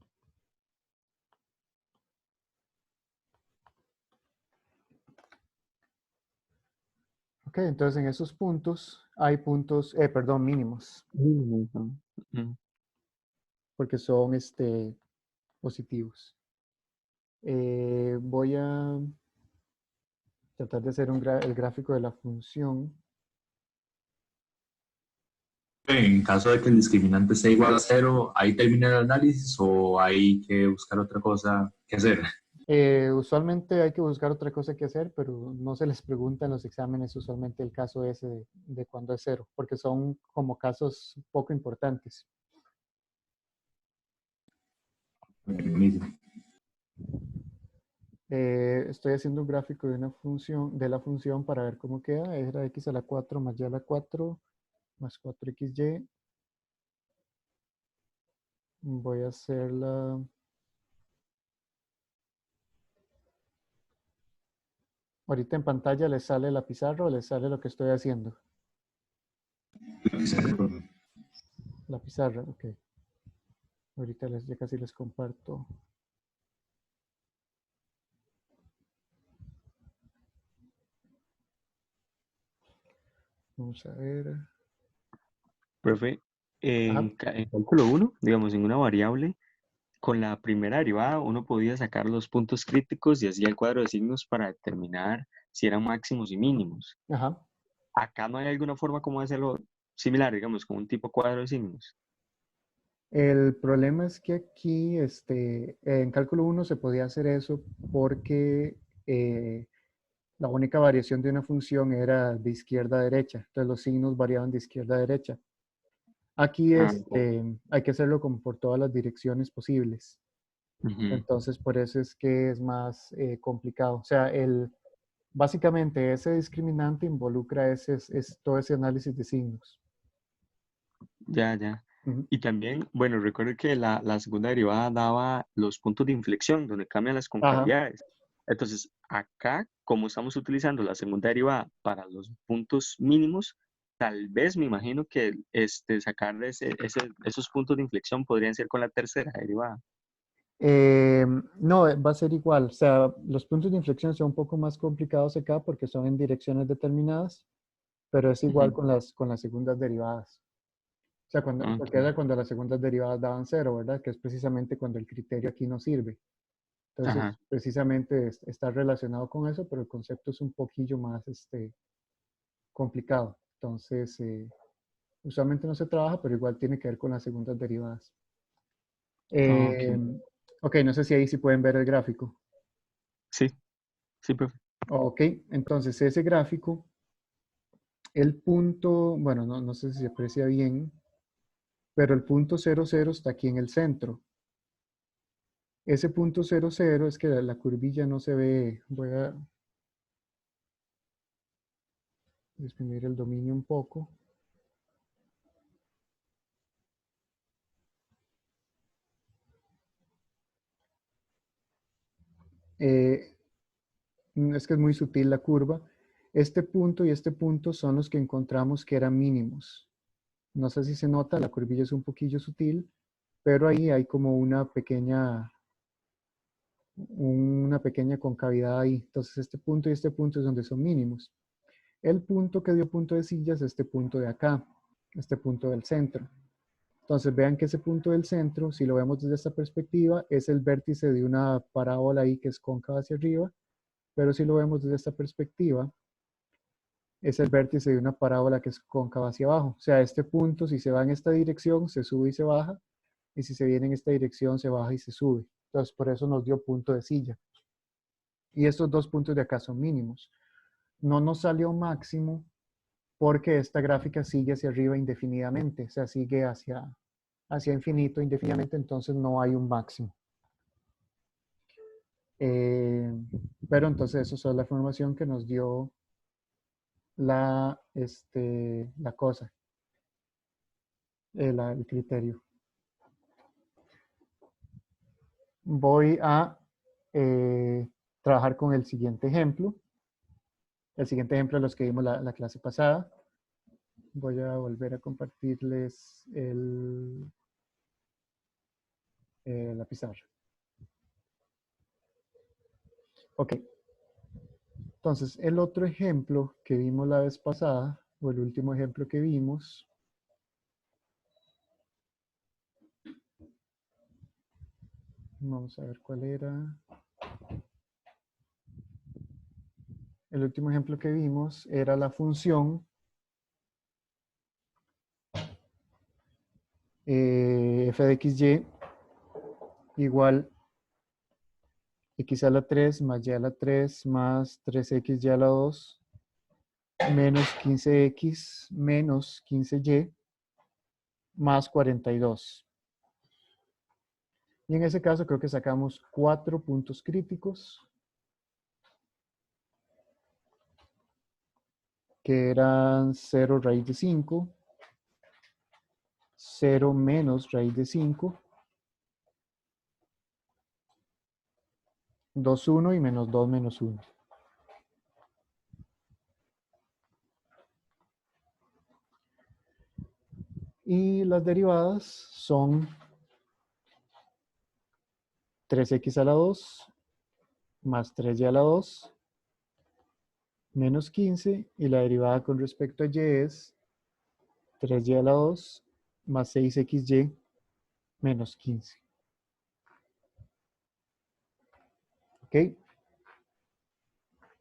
Speaker 1: Ok, entonces en esos puntos hay puntos, perdón, mínimos, porque son positivos. Voy a tratar de hacer el gráfico de la función.
Speaker 9: En caso de que el discriminante sea igual a 0, ¿ahí termina el análisis o hay que buscar otra cosa que hacer?
Speaker 1: Usualmente hay que buscar otra cosa que hacer, pero no se les pregunta en los exámenes usualmente el caso ese de cuando es 0, porque son como casos poco importantes.
Speaker 9: Buenísimo.
Speaker 1: Estoy haciendo un gráfico de una función, de la función para ver cómo queda. Era x a la 4 más y a la 4 más 4xy. Voy a hacerla. Ahorita en pantalla les sale la pizarra o les sale lo que estoy haciendo. La pizarra, ok. Ahorita ya casi les comparto. Vamos a ver.
Speaker 5: Profe,
Speaker 1: Ajá.
Speaker 5: en cálculo 1, digamos, en una variable, con la primera derivada uno podía sacar los puntos críticos y hacía el cuadro de signos para determinar si eran máximos y mínimos.
Speaker 1: Ajá.
Speaker 5: Acá no hay alguna forma como hacerlo similar, digamos, con un tipo cuadro de signos.
Speaker 1: El problema es que aquí, en cálculo 1 se podía hacer eso porque la única variación de una función era de izquierda a derecha. Entonces los signos variaban de izquierda a derecha. Aquí
Speaker 5: Ah,
Speaker 1: hay que hacerlo como por todas las direcciones posibles.
Speaker 5: ujú.
Speaker 1: Entonces por eso es que es más complicado. O sea, básicamente ese discriminante involucra todo ese análisis de signos.
Speaker 5: Ya, ya.
Speaker 1: Ujú.
Speaker 5: Y también, bueno, recuerdo que la segunda derivada daba los puntos de inflexión, donde cambian las
Speaker 1: Ajá.
Speaker 5: concavidades. Entonces, acá, como estamos utilizando la segunda derivada para los puntos mínimos, tal vez me imagino que sacar esos puntos de inflexión podrían ser con la tercera derivada.
Speaker 1: No, va a ser igual. O sea, los puntos de inflexión son un poco más complicados acá porque son en direcciones determinadas, pero es igual
Speaker 5: Ujú.
Speaker 1: con las segundas derivadas. O sea, porque
Speaker 5: Ok.
Speaker 1: era cuando las segundas derivadas daban cero, ¿verdad? Que es precisamente cuando el criterio aquí no sirve.
Speaker 5: Ajá.
Speaker 1: Entonces, precisamente está relacionado con eso, pero el concepto es un poquillo más complicado. Entonces, usualmente no se trabaja, pero igual tiene que ver con las segundas derivadas.
Speaker 5: Ok.
Speaker 1: Ok, no sé si ahí sí pueden ver el gráfico.
Speaker 5: Sí, sí, profe.
Speaker 1: Ok, entonces ese gráfico, el punto, bueno, no sé si se aprecia bien, pero el punto 00 está aquí en el centro. Ese punto 00 es que la curvilla no se ve. Voy a disminuir el dominio un poco. Eh, es que es muy sutil la curva. Este punto y este punto son los que encontramos que eran mínimos. No sé si se nota, la curvilla es un poquillo sutil, pero ahí hay como una pequeña concavidad ahí. Entonces este punto y este punto es donde son mínimos. El punto que dio punto de sillas es este punto de acá, este punto del centro. Entonces vean que ese punto del centro, si lo vemos desde esta perspectiva, es el vértice de una parábola ahí que es cóncava hacia arriba, pero si lo vemos desde esta perspectiva, es el vértice de una parábola que es cóncava hacia abajo. O sea, este punto, si se va en esta dirección, se sube y se baja, y si se viene en esta dirección, se baja y se sube. Entonces, por eso nos dio punto de silla. Y estos dos puntos de acá son mínimos. No nos salió máximo porque esta gráfica sigue hacia arriba indefinidamente, o sea, sigue hacia infinito indefinidamente, entonces no hay un máximo. Eh, pero entonces eso es la información que nos dio la cosa, el criterio. Voy a trabajar con el siguiente ejemplo. El siguiente ejemplo de los que vimos la clase pasada. Voy a volver a compartirles la pizarra. Ok. Entonces, el otro ejemplo que vimos la vez pasada, o el último ejemplo que vimos, vamos a ver cuál era. El último ejemplo que vimos era la función f de xy igual x a la 3 más y a la 3 más 3x y a la 2 menos 15x menos 15y más 42. Y en ese caso creo que sacamos 4 puntos críticos que eran 0 raíz de 5, 0 menos raíz de 5, 2, 1 y menos 2 menos 1. Y las derivadas son 3x a la 2 más 3y a la 2 menos 15, y la derivada con respecto a y es 3y a la 2 más 6xy menos 15. ¿Ok?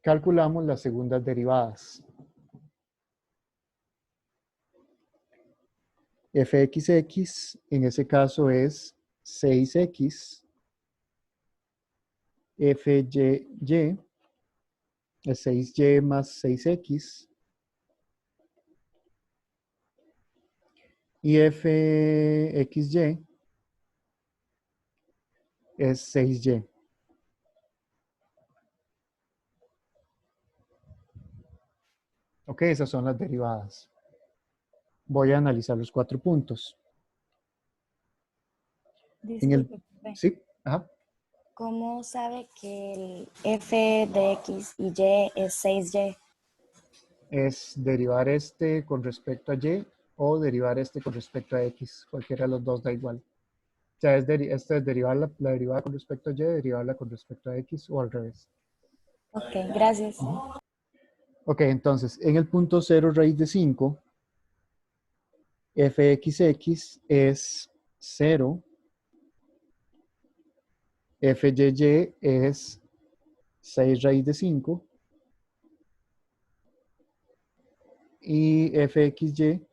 Speaker 1: Calculamos las segundas derivadas. fxx en ese caso es 6x, fyy es 6y más 6x, y fxy es 6y. Ok, esas son las derivadas. Voy a analizar los 4 puntos.
Speaker 10: Disculpe, profe.
Speaker 1: Sí, ajá.
Speaker 10: ¿Cómo sabe que el f de x y y es 6y?
Speaker 1: Es derivar este con respecto a y o derivar este con respecto a x. Cualquiera de los dos da igual. O sea, esta es derivar la derivada con respecto a y, derivarla con respecto a x o al revés.
Speaker 10: Ok, gracias.
Speaker 1: Ok, entonces, en el punto 0 raíz de 5, fxx es 0, fyy es 6 raíz de 5, y fxy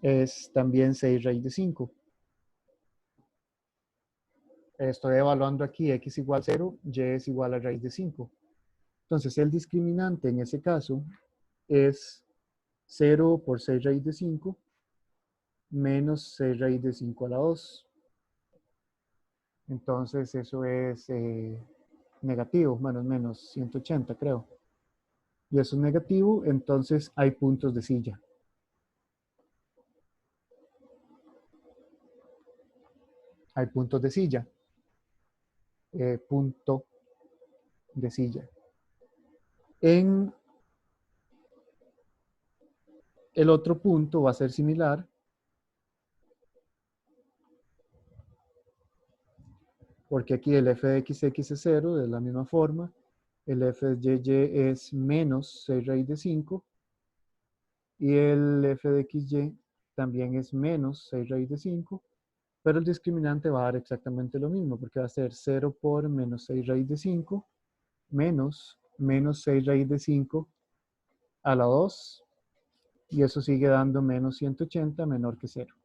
Speaker 1: es también 6 raíz de 5. Estoy evaluando aquí x igual a 0, y es igual a raíz de 5. Entonces, el discriminante en ese caso es 0 por 6 raíz de 5 menos 6 raíz de 5 a la 2. Entonces, eso es negativo, menos 180, creo. Y eso es negativo, entonces hay puntos de silla. Hay puntos de silla. Punto de silla. En el otro punto va a ser similar. Porque aquí el f de xx es 0, de la misma forma. El f de y es menos 6 raíz de 5. Y el f de xy también es menos 6 raíz de 5. Pero el discriminante va a dar exactamente lo mismo, porque va a ser 0 por menos 6 raíz de 5 menos 6 raíz de 5 a la 2. Y eso sigue dando menos 180 menor que 0.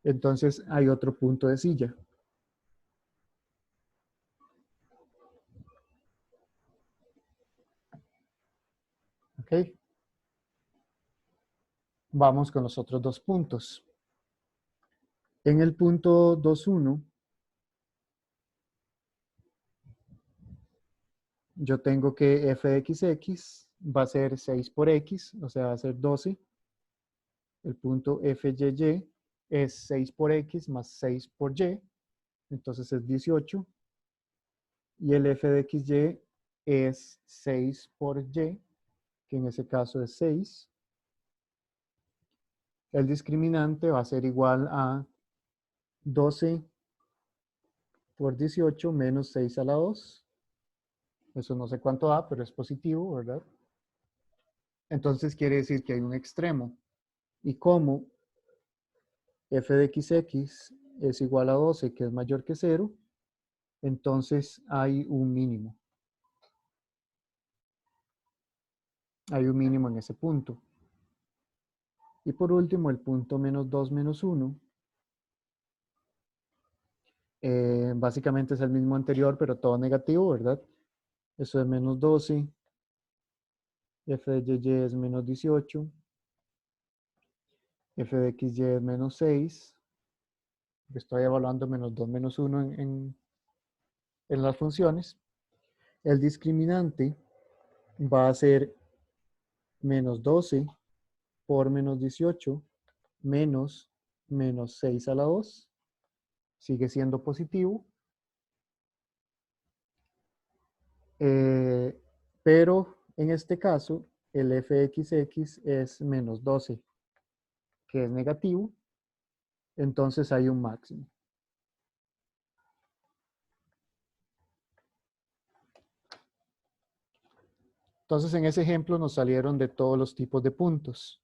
Speaker 1: Entonces hay otro punto de silla. ¿Ok? Vamos con los otros dos puntos. En el punto 2,1, yo tengo que f de xx va a ser 6 por x, o sea, va a ser 12. El punto fyy es 6 por x más 6 por y, entonces es 18. Y el f de xy es 6 por y, que en ese caso es 6. El discriminante va a ser igual a 12 por 18 menos 6 a la 2. Eso no sé cuánto da, pero es positivo, ¿verdad? Entonces quiere decir que hay un extremo. Y como f de xx es igual a 12, que es mayor que 0, entonces hay un mínimo. Hay un mínimo en ese punto. Y por último, el punto menos 2 menos 1. Básicamente es el mismo anterior, pero todo negativo, ¿verdad? Eso es menos 12. F de y es menos 18. F de xy es menos 6. Estoy evaluando menos 2 menos 1 en en las funciones, el discriminante va a ser menos 12 por menos 18 menos 6 a la 2. Sigue siendo positivo. Pero en este caso, el fxx es menos 12, que es negativo. Entonces hay un máximo. Entonces en ese ejemplo nos salieron de todos los tipos de puntos.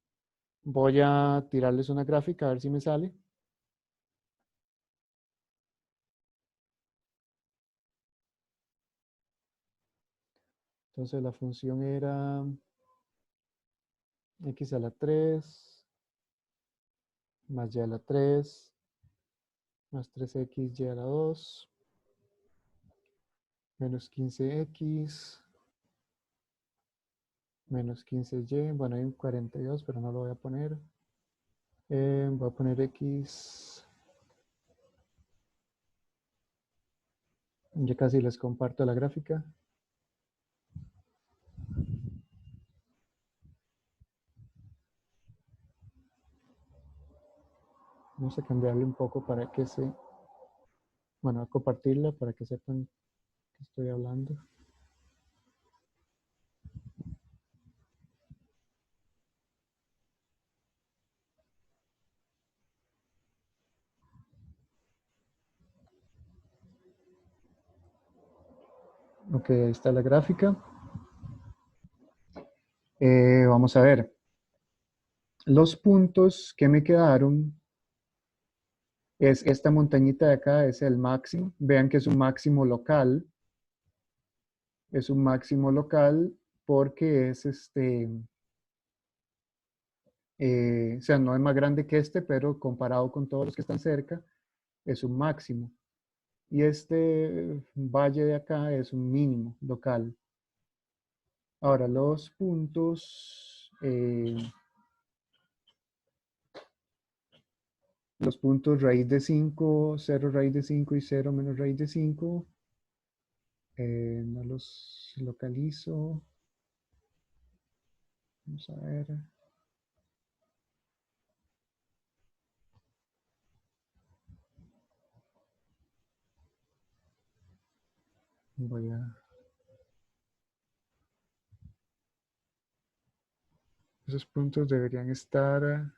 Speaker 1: Voy a tirarles una gráfica a ver si me sale. Entonces la función era x a la 3 más y a la 3 más 3x y a la 2 menos 15x menos 15y. Bueno, hay un 42, pero no lo voy a poner. Voy a poner x. Ya casi les comparto la gráfica. Vamos a cambiarle un poco para que se... Bueno, a compartirla para que sepan que estoy hablando. Ok, ahí está la gráfica. Vamos a ver. Los puntos que me quedaron es esta montañita de acá, es el máximo. Vean que es un máximo local. Es un máximo local porque es o sea, no es más grande que este, pero comparado con todos los que están cerca, es un máximo. Y este valle de acá es un mínimo local. Ahora, los puntos raíz de 5, 0 raíz de 5 y 0 menos raíz de 5, no los localizo. Vamos a ver. Voy a... Esos puntos deberían estar...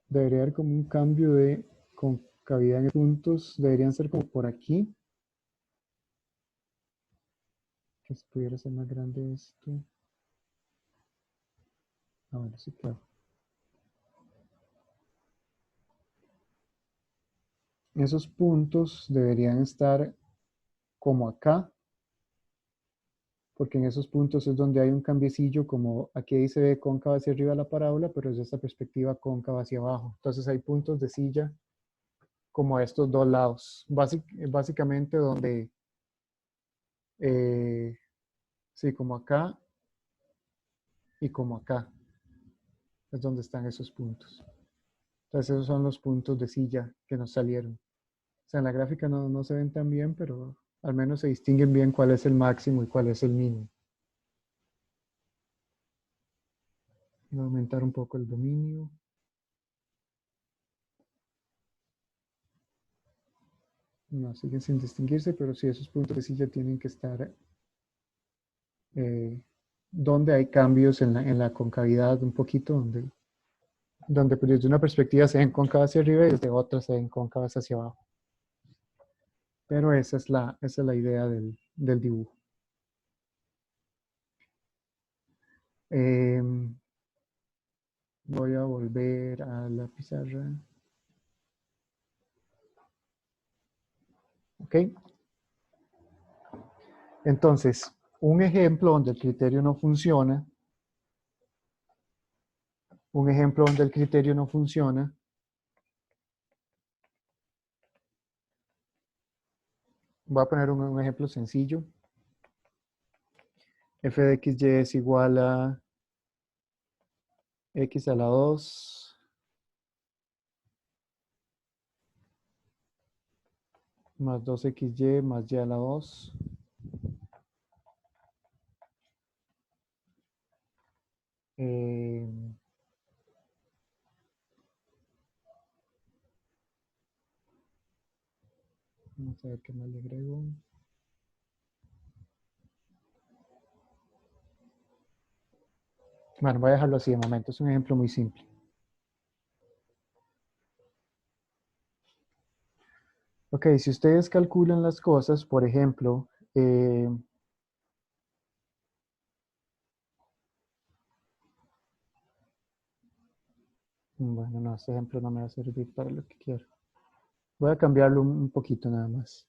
Speaker 1: Debería haber como un cambio de concavidad en puntos. Deberían ser como por aquí. Que pudiera ser más grande esto. Ah, bueno, sí, claro. Esos puntos deberían estar como acá. Porque en esos puntos es donde hay un cambiecillo, como aquí dice ve cóncava hacia arriba la parábola, pero es de esta perspectiva cóncava hacia abajo. Entonces hay puntos de silla como a estos dos lados. Básicamente donde, sí, como acá y como acá. Es donde están esos puntos. Entonces esos son los puntos de silla que nos salieron. O sea, en la gráfica no se ven tan bien, pero al menos se distinguen bien cuál es el máximo y cuál es el mínimo. Voy a aumentar un poco el dominio. No, siguen sin distinguirse, pero sí, esos puntos de silla tienen que estar donde hay cambios en la concavidad un poquito, donde pues, desde una perspectiva se ven cóncavas hacia arriba y desde otra se ven cóncavas hacia abajo. Pero esa es la idea del dibujo. Voy a volver a la pizarra. ¿Ok? Entonces, un ejemplo donde el criterio no funciona. Un ejemplo donde el criterio no funciona. Voy a poner un ejemplo sencillo. F de xy es igual a x a la 2 más 2xy más y a la 2. Vamos a ver qué más le agrego. Bueno, voy a dejarlo así de momento. Es un ejemplo muy simple. Ok, si ustedes calculan las cosas, por ejemplo, bueno, no, este ejemplo no me va a servir para lo que quiero. Voy a cambiarlo un poquito nada más.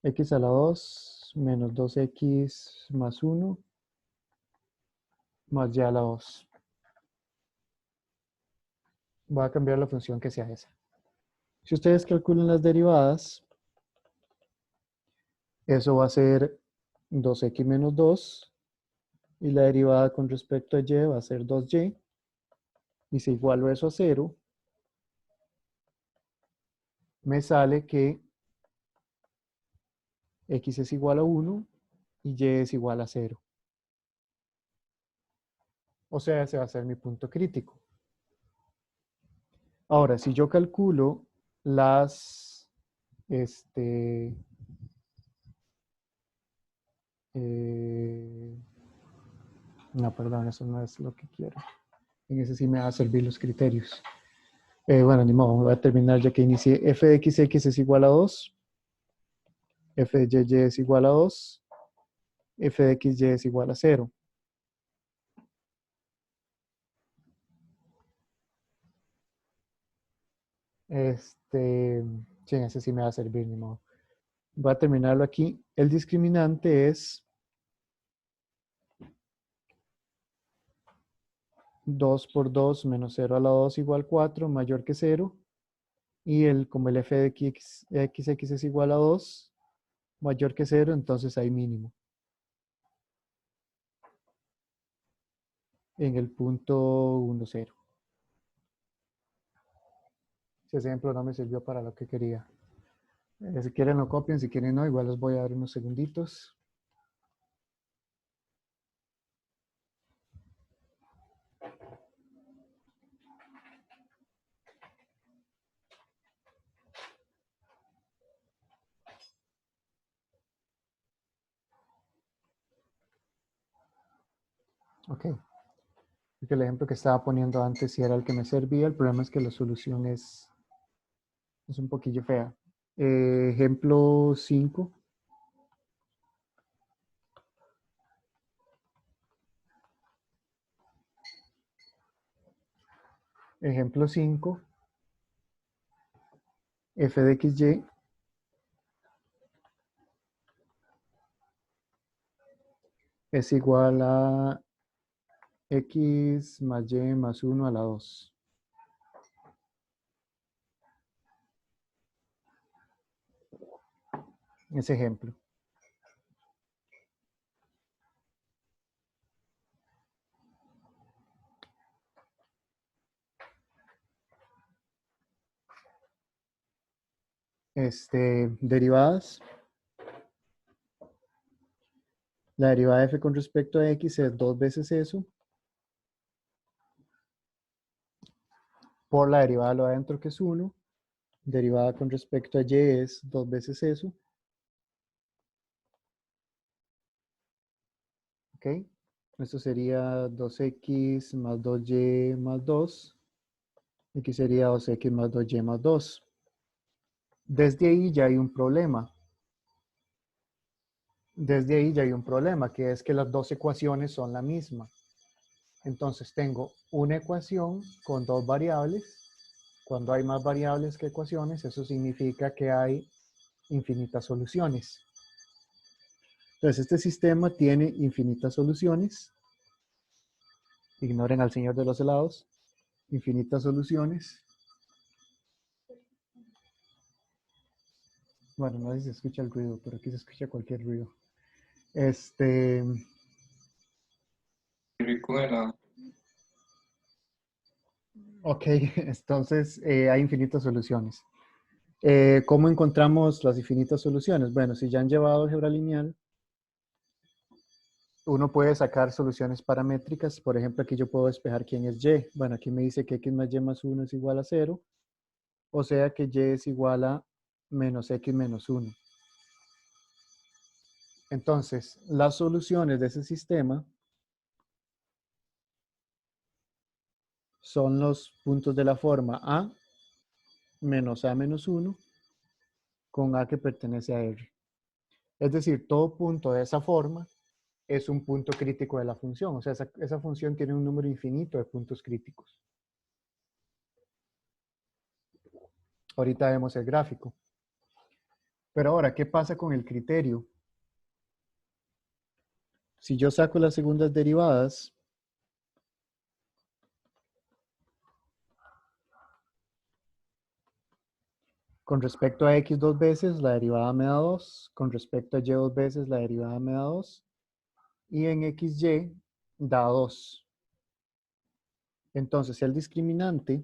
Speaker 1: X a la 2 menos 2x más 1 más y a la 2. Voy a cambiar la función que sea esa. Si ustedes calculan las derivadas, eso va a ser 2x menos 2 y la derivada con respecto a y va a ser 2y. Y si igualo eso a 0, me sale que x es igual a 1 y y es igual a 0. O sea, ese va a ser mi punto crítico. Ahora, si yo calculo las, no, perdón, eso no es lo que quiero. En ese sí me va a servir los criterios. Bueno, ni modo, voy a terminar ya que inicié. F de XX es igual a 2. F de YY es igual a 2. F de XY es igual a 0. Sí, ese sí me va a servir, ni modo. Voy a terminarlo aquí. El discriminante es 2 por 2 menos 0 a la 2 igual 4, mayor que 0. Y como el f de x es igual a 2, mayor que 0, entonces hay mínimo. En el punto 1, 0. Ese ejemplo no me sirvió para lo que quería. Si quieren lo copian, si quieren no, igual les voy a dar unos segunditos. Ok. Porque el ejemplo que estaba poniendo antes sí era el que me servía. El problema es que la solución es un poquillo fea. Ejemplo 5. Ejemplo 5. F de XY es igual a x más y más 1 a la 2. Ese ejemplo. Derivadas. La derivada de f con respecto a x es 2 veces eso. Por la derivada de lo adentro que es 1. Derivada con respecto a y es 2 veces eso. ¿Ok? Esto sería 2x más 2y más 2. Aquí sería 2x más 2y más 2. Desde ahí ya hay un problema. Desde ahí ya hay un problema, que es que las dos ecuaciones son la misma. Entonces tengo una ecuación con dos variables. Cuando hay más variables que ecuaciones, eso significa que hay infinitas soluciones. Entonces este sistema tiene infinitas soluciones. Ignoren al señor de los helados. Infinitas soluciones. Bueno, no sé si se escucha el ruido, pero aquí se escucha cualquier ruido.
Speaker 2: Rico helado.
Speaker 1: Ok, entonces hay infinitas soluciones. ¿Cómo encontramos las infinitas soluciones? Bueno, si ya han llevado álgebra lineal, uno puede sacar soluciones paramétricas. Por ejemplo, aquí yo puedo despejar quién es y. Bueno, aquí me dice que x más y más 1 es igual a 0. O sea que y es igual a menos x menos 1. Entonces, las soluciones de ese sistema son los puntos de la forma a menos a menos 1 con a que pertenece a R. Es decir, todo punto de esa forma es un punto crítico de la función. O sea, esa función tiene un número infinito de puntos críticos. Ahorita vemos el gráfico. Pero ahora, ¿qué pasa con el criterio? Si yo saco las segundas derivadas, con respecto a x dos veces, la derivada me da 2. Con respecto a y dos veces, la derivada me da 2. Y en xy da 2. Entonces, el discriminante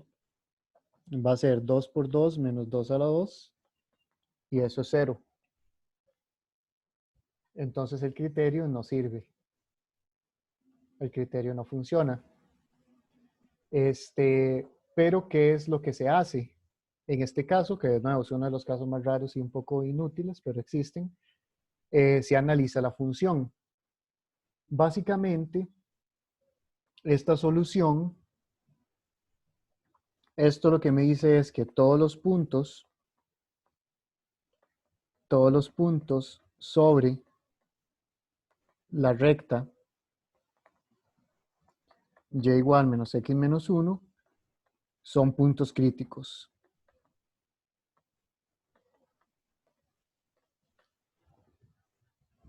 Speaker 1: va a ser 2 por 2 menos 2 a la 2. Y eso es 0. Entonces, el criterio no sirve. El criterio no funciona. Pero, ¿qué es lo que se hace? En este caso, que de nuevo es uno de los casos más raros y un poco inútiles, pero existen, se analiza la función. Básicamente, esta solución, esto lo que me dice es que todos los puntos sobre la recta y igual menos x menos 1 son puntos críticos.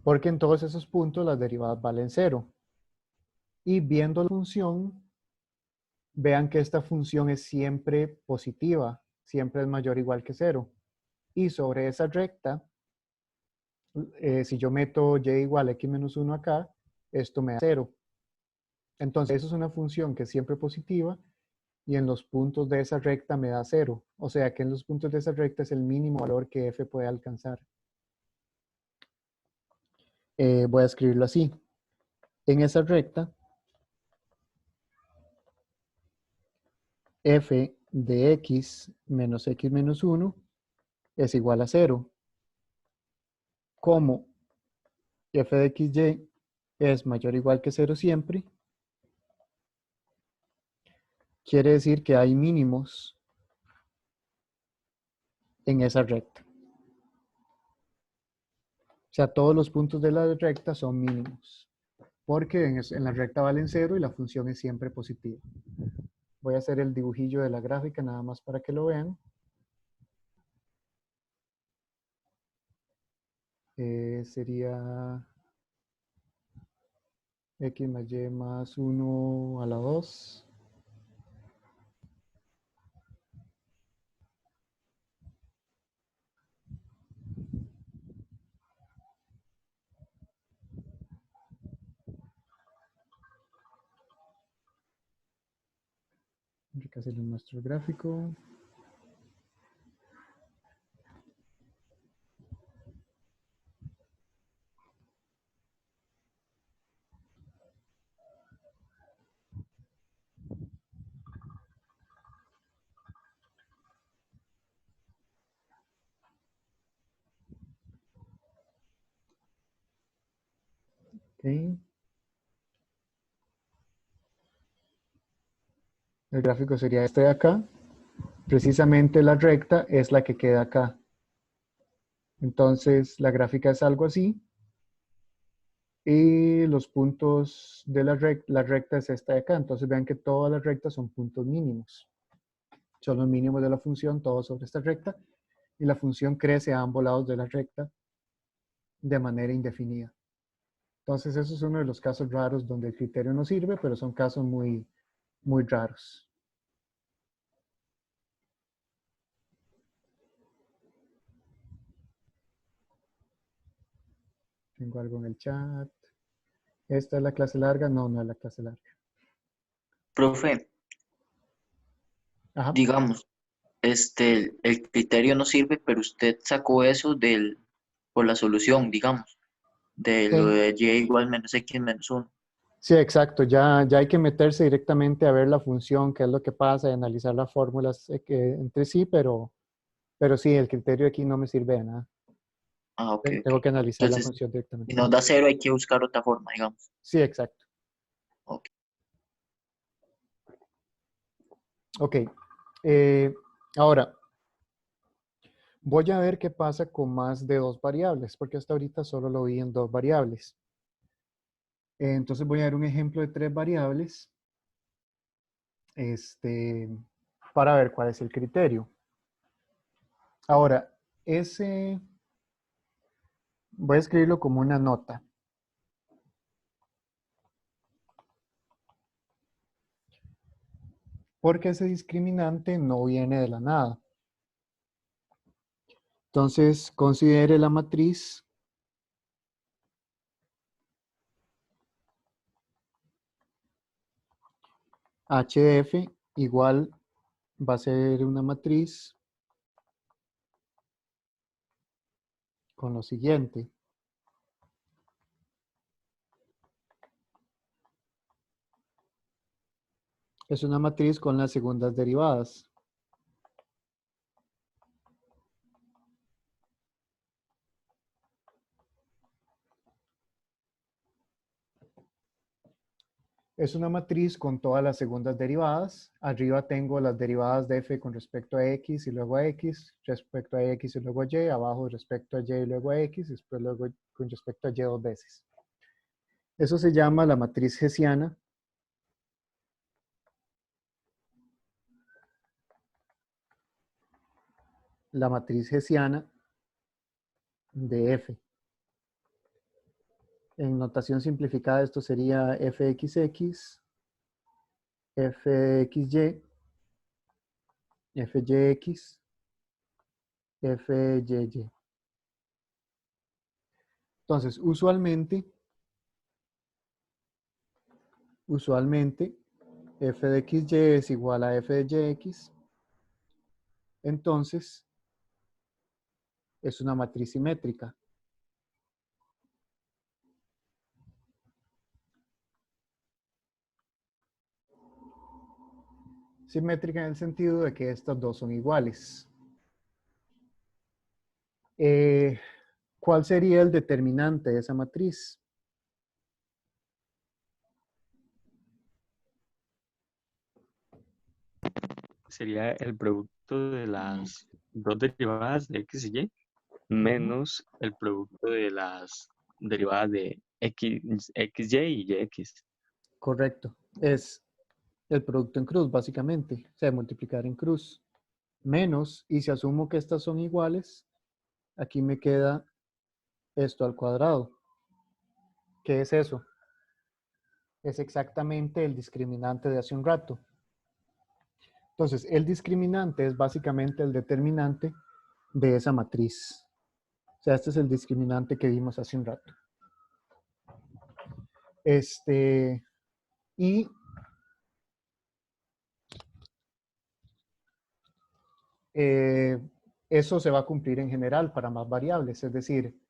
Speaker 1: Porque en todos esos puntos las derivadas valen 0. Y viendo la función, vean que esta función es siempre positiva, siempre es mayor o igual que 0. Y sobre esa recta, si yo meto y igual a x menos 1 acá, esto me da 0. Entonces, eso es una función que es siempre positiva y en los puntos de esa recta me da 0. O sea que en los puntos de esa recta es el mínimo valor que f puede alcanzar. Voy a escribirlo así. En esa recta, f de x menos 1 es igual a 0. Como f de xy es mayor o igual que 0 siempre, quiere decir que hay mínimos en esa recta. O sea, todos los puntos de la recta son mínimos, porque en la recta valen 0 y la función es siempre positiva. Voy a hacer el dibujillo de la gráfica nada más para que lo vean. Sería x más y más 1 a la 2. Acá les muestro el gráfico. Okay. El gráfico sería este de acá. Precisamente la recta es la que queda acá. Entonces la gráfica es algo así. Y los puntos de la recta es esta de acá. Entonces vean que todas las rectas son puntos mínimos. Son los mínimos de la función, todos sobre esta recta. Y la función crece a ambos lados de la recta de manera indefinida. Entonces eso es uno de los casos raros donde el criterio no sirve, pero son casos muy, muy raros. Tengo algo en el chat. ¿Esta es la clase larga? No, no es la clase larga.
Speaker 8: Profe,
Speaker 1: Ajá.
Speaker 8: digamos, el criterio no sirve, pero usted sacó eso por la solución, digamos, de lo
Speaker 1: Sí,
Speaker 8: de y igual menos x menos 1.
Speaker 1: sí, exacto. Ya hay que meterse directamente a ver la función, qué es lo que pasa, y analizar las fórmulas entre sí, pero sí, el criterio aquí no me sirve de nada.
Speaker 8: Ah, ok, ok.
Speaker 1: Tengo que analizar la
Speaker 8: Entonces,
Speaker 1: función
Speaker 8: si
Speaker 1: directamente.
Speaker 8: nos da 0, hay que buscar otra forma, digamos.
Speaker 1: Sí, exacto.
Speaker 8: Ok.
Speaker 1: Ok. Eh, ahora, voy a ver qué pasa con más de 2 variables, porque hasta ahorita solo lo vi en 2 variables. Entonces voy a dar un ejemplo de 3 variables, para ver cuál es el criterio. Ahora, voy a escribirlo como una nota. Porque ese discriminante no viene de la nada. Entonces, considere la matriz H de F igual va a ser una matriz con lo siguiente. Es una matriz con las segundas derivadas. Es una matriz con todas las segundas derivadas. Arriba tengo las derivadas de f con respecto a x y luego a x, respecto a x y luego a y, abajo respecto a y y luego a x, y después luego con respecto a y 2 veces. Eso se llama la matriz hessiana. La matriz hessiana de f. En notación simplificada esto sería fxx, fxy, fyx, fyy. Entonces, usualmente f de xy es igual a f de yx. Entonces, es una matriz simétrica. Simétrica en el sentido de que estas dos son iguales. ¿Cuál sería el determinante de esa matriz?
Speaker 5: Sería el producto de las dos derivadas de x y y menos el producto de las derivadas de xy y yx.
Speaker 1: Correcto. Es el producto en cruz, básicamente. O sea, multiplicar en cruz. Menos, y si asumo que estas son iguales, aquí me queda esto al cuadrado. ¿Qué es eso? Es exactamente el discriminante de hace un rato. Entonces, el discriminante es básicamente el determinante de esa matriz. O sea, este es el discriminante que vimos hace un rato. Y eso se va a cumplir en general para más variables. Es decir,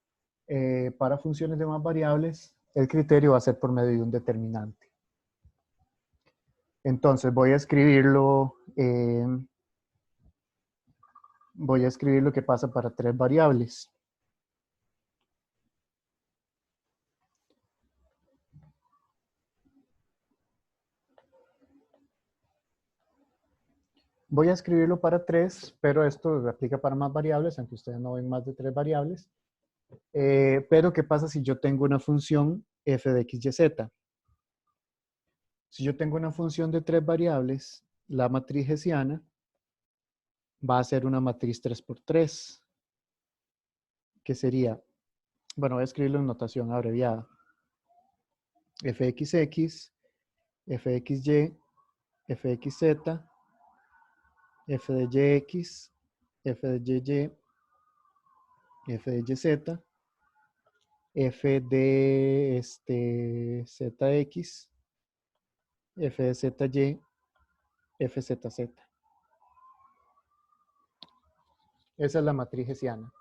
Speaker 1: para funciones de más variables, el criterio va a ser por medio de un determinante. Entonces, voy a escribir lo que pasa para 3 variables. Voy a escribirlo para 3, pero esto se aplica para más variables, aunque ustedes no ven más de 3 variables. Pero, ¿qué pasa si yo tengo una función f de x, y, z? Si yo tengo una función de 3 variables, la matriz hessiana va a ser una matriz 3 por 3, que sería, bueno, voy a escribirlo en notación abreviada. fxx, fxy, fxz, f de yx, f de y, f de yz, f de zx, f de zy, fzz. Esa es la matriz hessiana.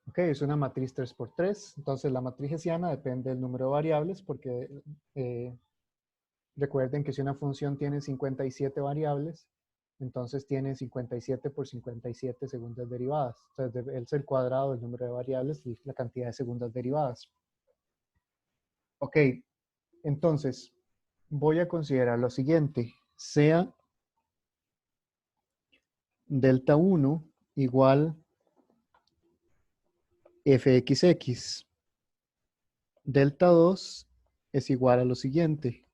Speaker 1: Ok, es una matriz 3×3. Entonces la matriz hessiana depende del número de variables porque recuerden que si una función tiene 57 variables, entonces tiene 57 por 57 segundas derivadas. Entonces es el cuadrado del número de variables y la cantidad de segundas derivadas. Ok, entonces voy a considerar lo siguiente. Sea delta 1 igual fxx. Delta 2 es igual a lo siguiente.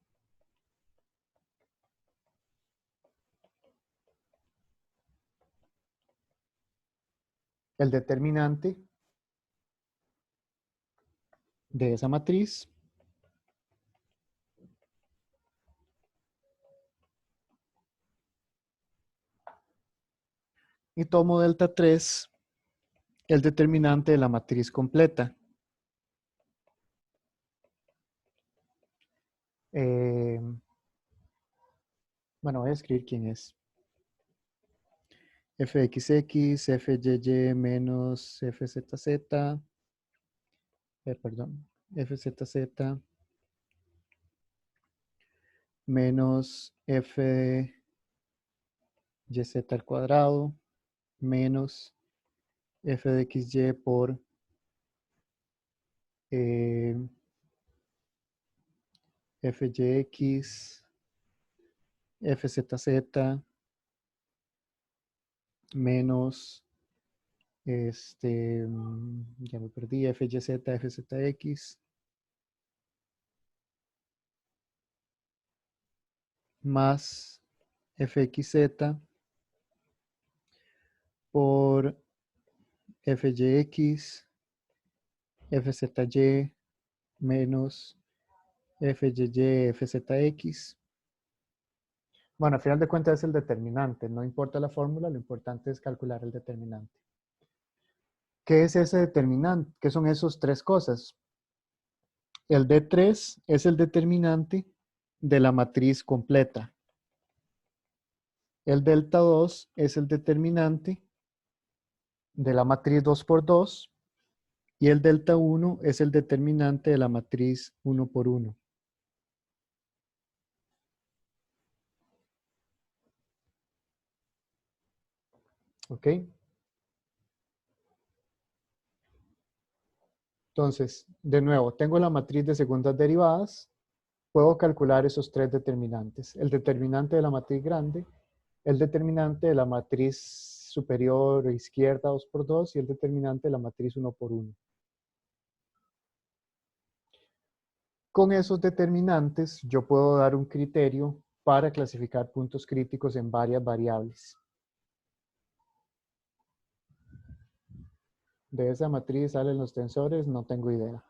Speaker 1: El determinante de esa matriz y tomo delta 3, el determinante de la matriz completa. Bueno, voy a escribir quién es. Fxx, fyy menos fzz, perdón, fzz menos fyz al cuadrado menos f de xy por fyx, fzz menos ya me perdí, fyz, fzx más fxz por fyx, fzy menos fyy, fzx. Bueno, al final de cuentas es el determinante. No importa la fórmula, lo importante es calcular el determinante. ¿Qué es ese determinante? ¿Qué son esas tres cosas? El D3 es el determinante de la matriz completa. El delta 2 es el determinante de la matriz 2×2 y el delta 1 es el determinante de la matriz 1×1. ¿Ok? Entonces, de nuevo, tengo la matriz de segundas derivadas. Puedo calcular esos tres determinantes. El determinante de la matriz grande, el determinante de la matriz superior izquierda 2×2 y el determinante de la matriz 1×1. Con esos determinantes yo puedo dar un criterio para clasificar puntos críticos en varias variables. De esa matriz salen los tensores, no tengo idea.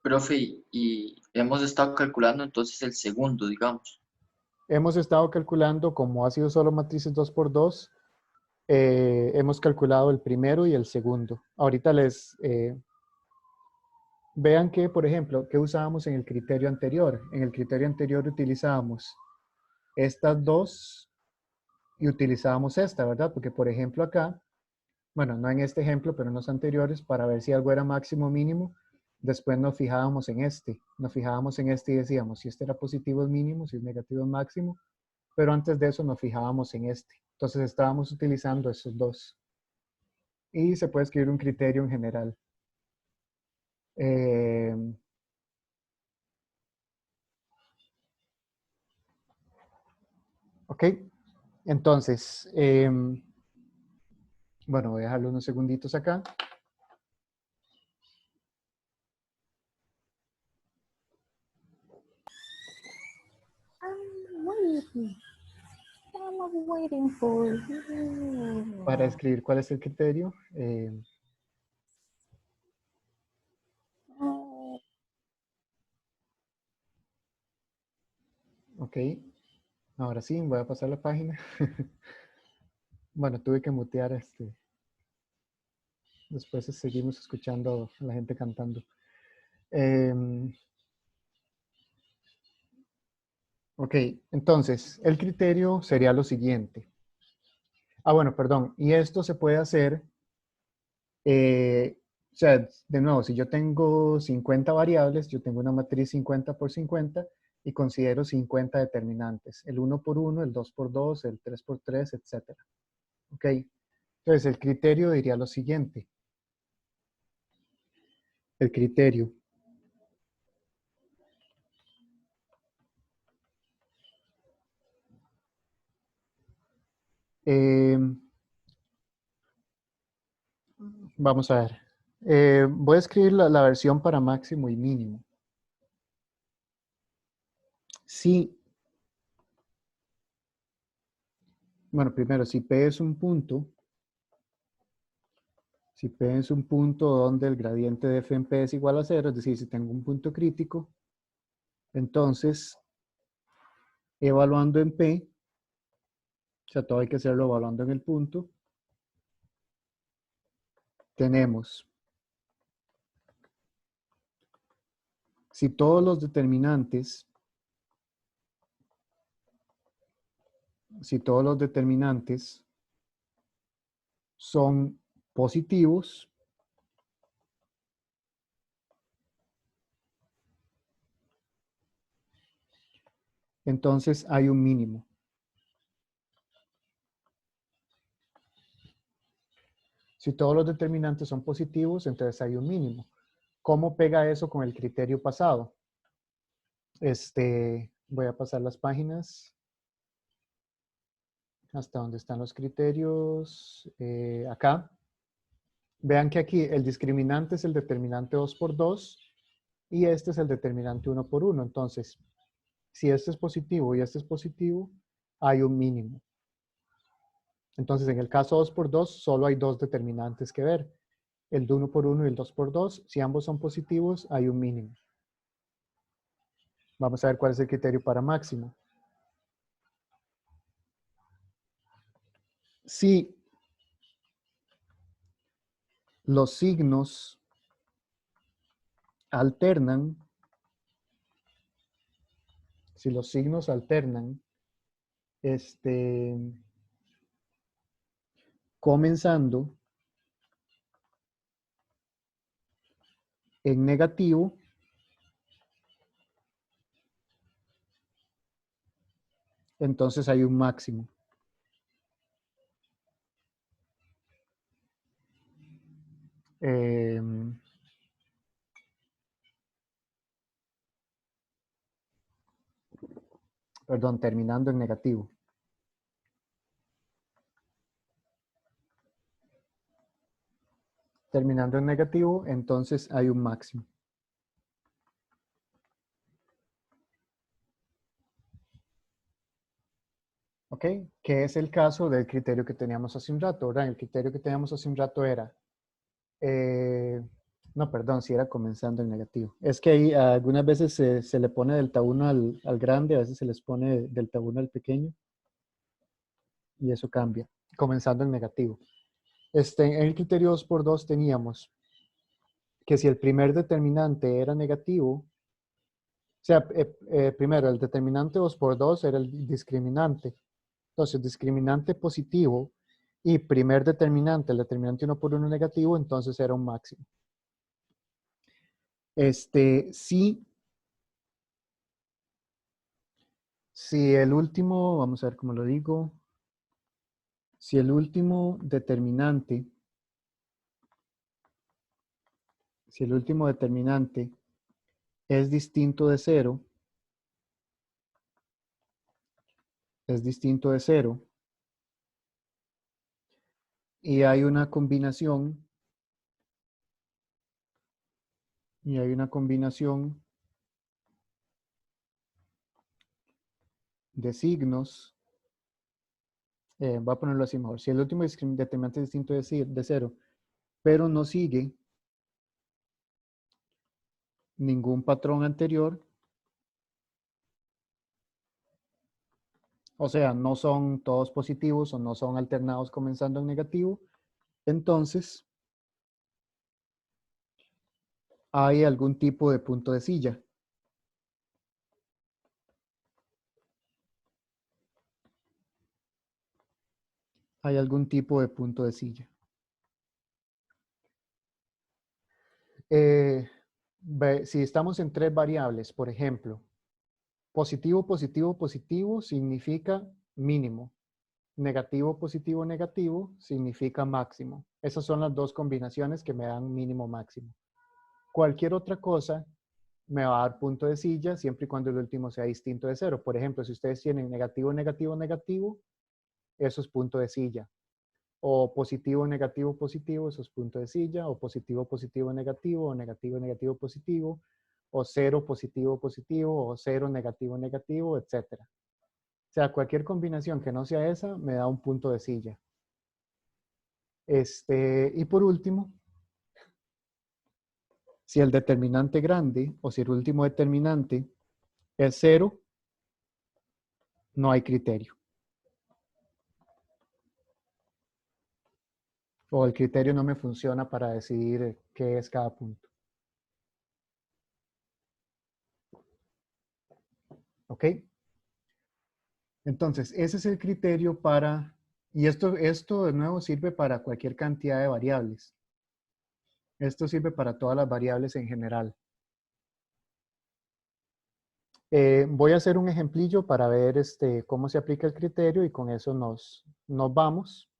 Speaker 8: Profe, y hemos estado calculando entonces el segundo, digamos.
Speaker 1: Hemos estado calculando, como ha sido solo matrices 2×2, hemos calculado el primero y el segundo. Ahorita vean que, por ejemplo, ¿qué usábamos en el criterio anterior? En el criterio anterior utilizábamos estas dos y utilizábamos esta, ¿verdad? Porque, por ejemplo, acá, bueno, no en este ejemplo, pero en los anteriores, para ver si algo era máximo o mínimo, después nos fijábamos en este. Nos fijábamos en este y decíamos, si este era positivo es mínimo, si es negativo es máximo, pero antes de eso nos fijábamos en este. Entonces estábamos utilizando esos dos. Y se puede escribir un criterio en general. Ok, entonces, bueno, voy a dejarlo unos segunditos acá.
Speaker 10: I'm waiting for you.
Speaker 1: Para escribir cuál es el criterio. Ok, ahora sí, voy a pasar la página. Bueno, tuve que mutear después seguimos escuchando a la gente cantando. Ok, entonces el criterio sería lo siguiente. Ah, bueno, perdón. Y esto se puede hacer, o sea, de nuevo, si yo tengo 50 variables, yo tengo una matriz 50 por 50 y considero 50 determinantes. El 1 por 1, el 2 por 2, el 3 por 3, etc. Ok, entonces el criterio diría lo siguiente. El criterio. Eh, Vamos a ver. Voy a escribir la versión para máximo y mínimo. Si, bueno, primero, si P es un punto, si P es un punto donde el gradiente de F en P es igual a 0, es decir, si tengo un punto crítico, entonces, evaluando en P, o sea, todo hay que hacerlo evaluando en el punto, tenemos, si todos los determinantes, son positivos, entonces hay un mínimo. Si todos los determinantes son positivos, entonces hay un mínimo. ¿Cómo pega eso con el criterio pasado? Voy a pasar las páginas hasta donde están los criterios. Acá. Vean que aquí el discriminante es el determinante 2 por 2 y este es el determinante 1 por 1. Entonces, si este es positivo y este es positivo, hay un mínimo. Entonces, en el caso 2 por 2, solo hay dos determinantes que ver. El de 1 por 1 y el 2 por 2. Si ambos son positivos, hay un mínimo. Vamos a ver cuál es el criterio para máximo. Si los signos alternan, comenzando en negativo, entonces hay un máximo. Perdón, terminando en negativo. Terminando en negativo, entonces hay un máximo. ¿Ok? Que es el caso del criterio que teníamos hace un rato, ¿verdad? El criterio que teníamos hace un rato era... no, perdón, si era comenzando en negativo. Es que ahí algunas veces se le pone delta 1 al grande, a veces se les pone delta 1 al pequeño. Y eso cambia, comenzando en negativo. En el criterio 2 por 2 teníamos que si el primer determinante era negativo, o sea, primero el determinante 2 por 2 era el discriminante. Entonces, discriminante positivo y primer determinante, el determinante 1 por 1 negativo, entonces era un máximo. Si el último, vamos a ver cómo lo digo, si el último determinante es distinto de 0, y hay una combinación de signos, voy a ponerlo así mejor, si el último determinante es distinto de 0, pero no sigue ningún patrón anterior, o sea, no son todos positivos o no son alternados comenzando en negativo, entonces hay algún tipo de punto de silla. hay algún tipo de punto de silla. Si estamos en 3 variables, por ejemplo, positivo, positivo, positivo significa mínimo. Negativo, positivo, negativo significa máximo. Esas son las 2 combinaciones que me dan mínimo, máximo. Cualquier otra cosa me va a dar punto de silla siempre y cuando el último sea distinto de 0. Por ejemplo, si ustedes tienen negativo, negativo, negativo, eso es punto de silla. O positivo, negativo, positivo, eso es punto de silla. O positivo, positivo, negativo, o negativo, negativo, positivo. O 0, positivo, positivo, o 0, negativo, negativo, etc. O sea, cualquier combinación que no sea esa me da un punto de silla. Y por último, si el determinante grande o si el último determinante es 0, no hay criterio. O el criterio no me funciona para decidir qué es cada punto. ¿Ok? Entonces, ese es el criterio para... Y esto de nuevo sirve para cualquier cantidad de variables. Esto sirve para todas las variables en general. Voy a hacer un ejemplillo para ver cómo se aplica el criterio y con eso nos vamos.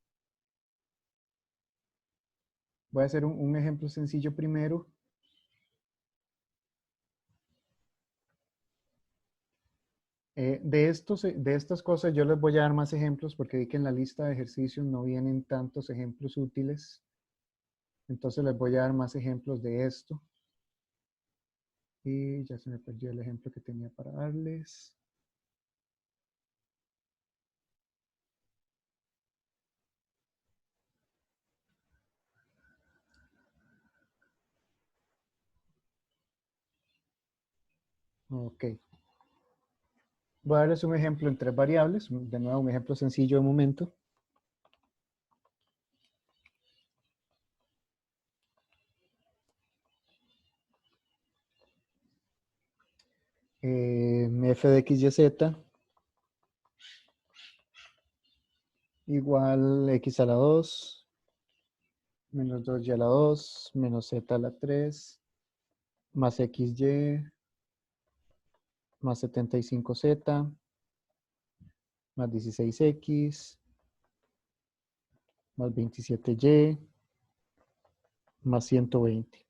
Speaker 1: Voy a hacer un ejemplo sencillo primero. De estas cosas yo les voy a dar más ejemplos porque vi que en la lista de ejercicios no vienen tantos ejemplos útiles. Entonces les voy a dar más ejemplos de esto. Y ya se me perdió el ejemplo que tenía para darles. Ok. Voy a darles un ejemplo en 3 variables. De nuevo, un ejemplo sencillo de momento. F de x y z igual x a la 2 menos 2y a la 2 menos z a la 3 más xy más 75z más 16x más 27y más 120.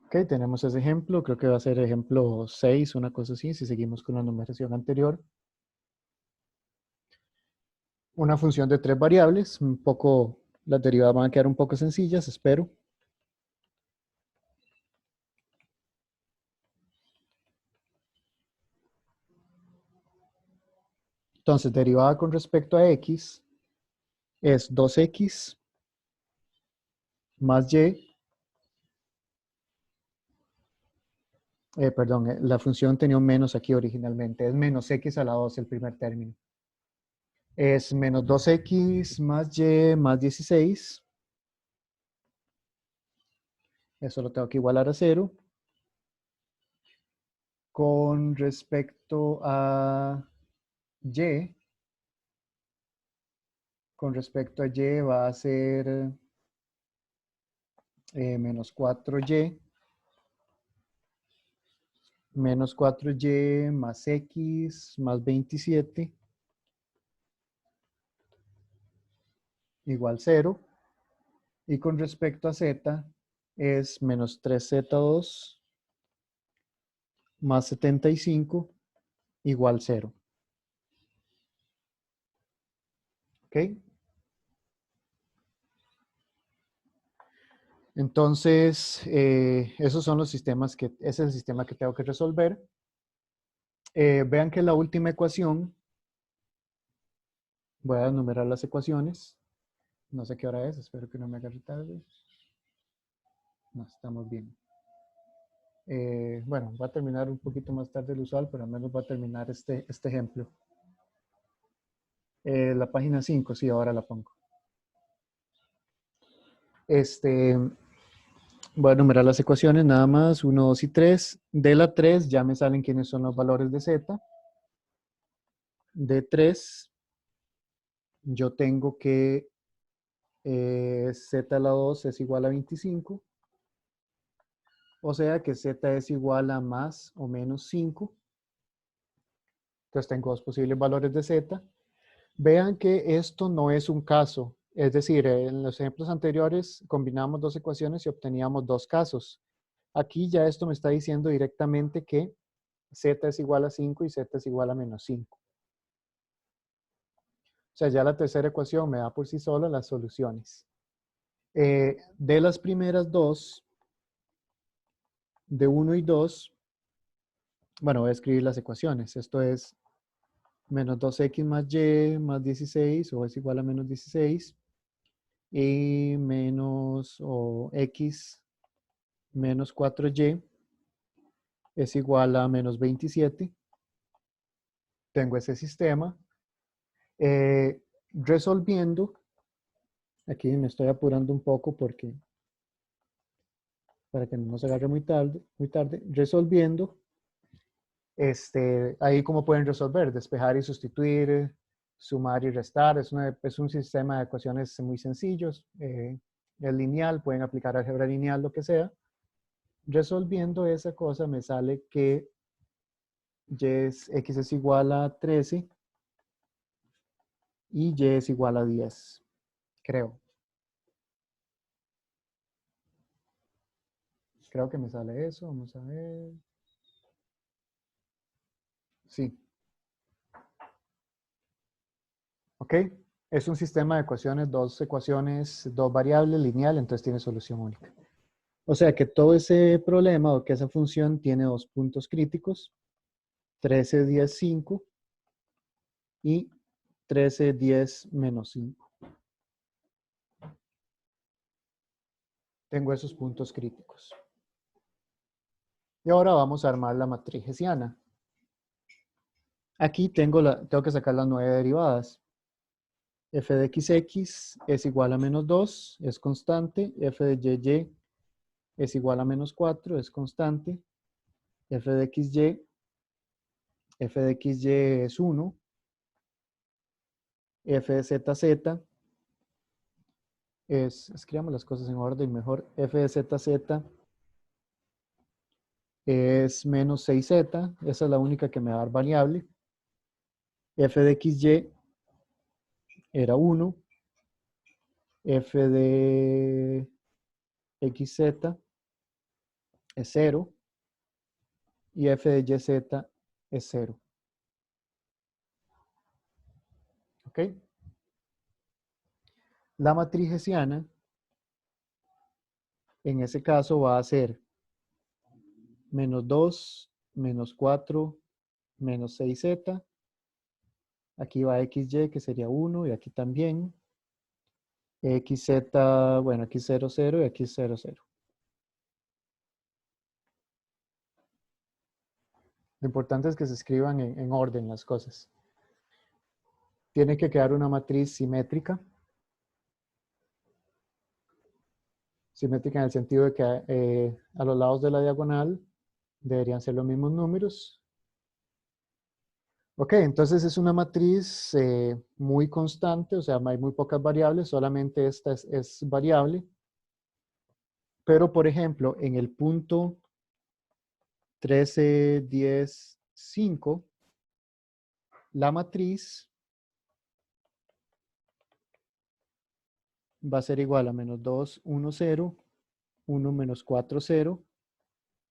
Speaker 1: Ok, tenemos ese ejemplo. Creo que va a ser ejemplo 6, una cosa así, si seguimos con la numeración anterior. Una función de 3 variables. Un poco, las derivadas van a quedar un poco sencillas, espero. Entonces, derivada con respecto a x es 2x más y. Perdón, la función tenía un menos aquí originalmente. Es menos x a la 2 el primer término. Es menos 2x más y más 16. Eso lo tengo que igualar a 0. Con respecto a y, va a ser menos 4y. Menos 4y más x más 27 igual 0. Y con respecto a z es menos 3z2 más 75 igual 0. ¿Ok? Entonces, esos son los sistemas ese es el sistema que tengo que resolver. Vean que la última ecuación, voy a enumerar las ecuaciones. No sé qué hora es, espero que no me agarre tarde. No, estamos bien. Bueno, va a terminar un poquito más tarde del usual, pero al menos va a terminar este ejemplo. La página 5, sí, ahora la pongo. Voy a enumerar las ecuaciones nada más, 1, 2 y 3. De la 3 ya me salen quiénes son los valores de z. De 3 yo tengo que z a la 2 es igual a 25. O sea que z es igual a más o menos 5. Entonces tengo dos posibles valores de z. Vean que esto no es un caso. Es decir, en los ejemplos anteriores combinamos dos ecuaciones y obteníamos dos casos. Aquí ya esto me está diciendo directamente que z es igual a 5 y z es igual a menos 5. O sea, ya la tercera ecuación me da por sí sola las soluciones. De las primeras dos, de 1 y 2, bueno, voy a escribir las ecuaciones. Esto es menos 2x más y más 16, o es igual a menos 16, y menos o x menos 4y es igual a menos 27. Tengo ese sistema. Resolviendo, aquí me estoy apurando un poco porque para que no nos agarre muy tarde, resolviendo, ahí como pueden resolver, despejar y sustituir, sumar y restar, es un sistema de ecuaciones muy sencillos, es lineal, pueden aplicar álgebra lineal, lo que sea. Resolviendo esa cosa me sale que x es igual a 13 y y es igual a 10, creo. Creo que me sale eso, vamos a ver. Sí. ¿Ok? Es un sistema de ecuaciones, dos ecuaciones, dos variables, lineal, entonces tiene solución única. O sea que todo ese problema o que esa función tiene dos puntos críticos, 13, 10, 5 y 13, 10, menos 5. Tengo esos puntos críticos. Y ahora vamos a armar la matriz hessiana. Aquí tengo que sacar las 9 derivadas. F de xx es igual a menos 2, es constante. F de y es igual a menos 4, es constante. F de xy es 1. F de zz escribamos las cosas en orden mejor. F de zz es menos 6z, esa es la única que me va a dar variable. F de xy era 1. F de xz es 0. Y f de yz es 0. ¿Ok? La matriz hessiana, en ese caso, va a ser menos 2, menos 4, menos 6z. Aquí va xy, que sería 1, y aquí también. Xz, bueno, aquí 0, 0, y aquí 0, 0. Lo importante es que se escriban en orden las cosas. Tiene que quedar una matriz simétrica. Simétrica en el sentido de que a los lados de la diagonal deberían ser los mismos números. Ok, entonces es una matriz muy constante, o sea, hay muy pocas variables, solamente esta es variable. Pero, por ejemplo, en el punto 13, 10, 5, la matriz va a ser igual a menos 2, 1, 0, 1 menos 4, 0,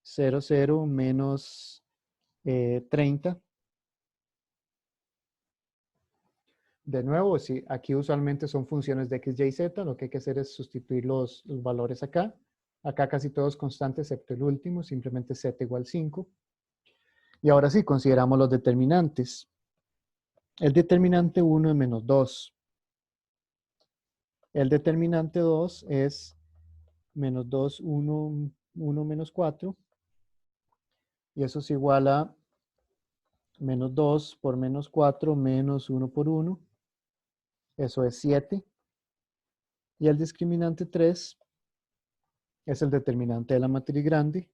Speaker 1: 0, 0 menos 30. De nuevo, si aquí usualmente son funciones de x, y, z, lo que hay que hacer es sustituir los valores acá. Acá casi todo es constante excepto el último, simplemente z igual 5. Y ahora sí, consideramos los determinantes. El determinante 1 es menos 2. El determinante 2 es menos 2, 1, 1 menos 4. Y eso es igual a menos 2 por menos 4 menos 1 por 1. Eso es 7. Y el discriminante 3 es el determinante de la matriz grande.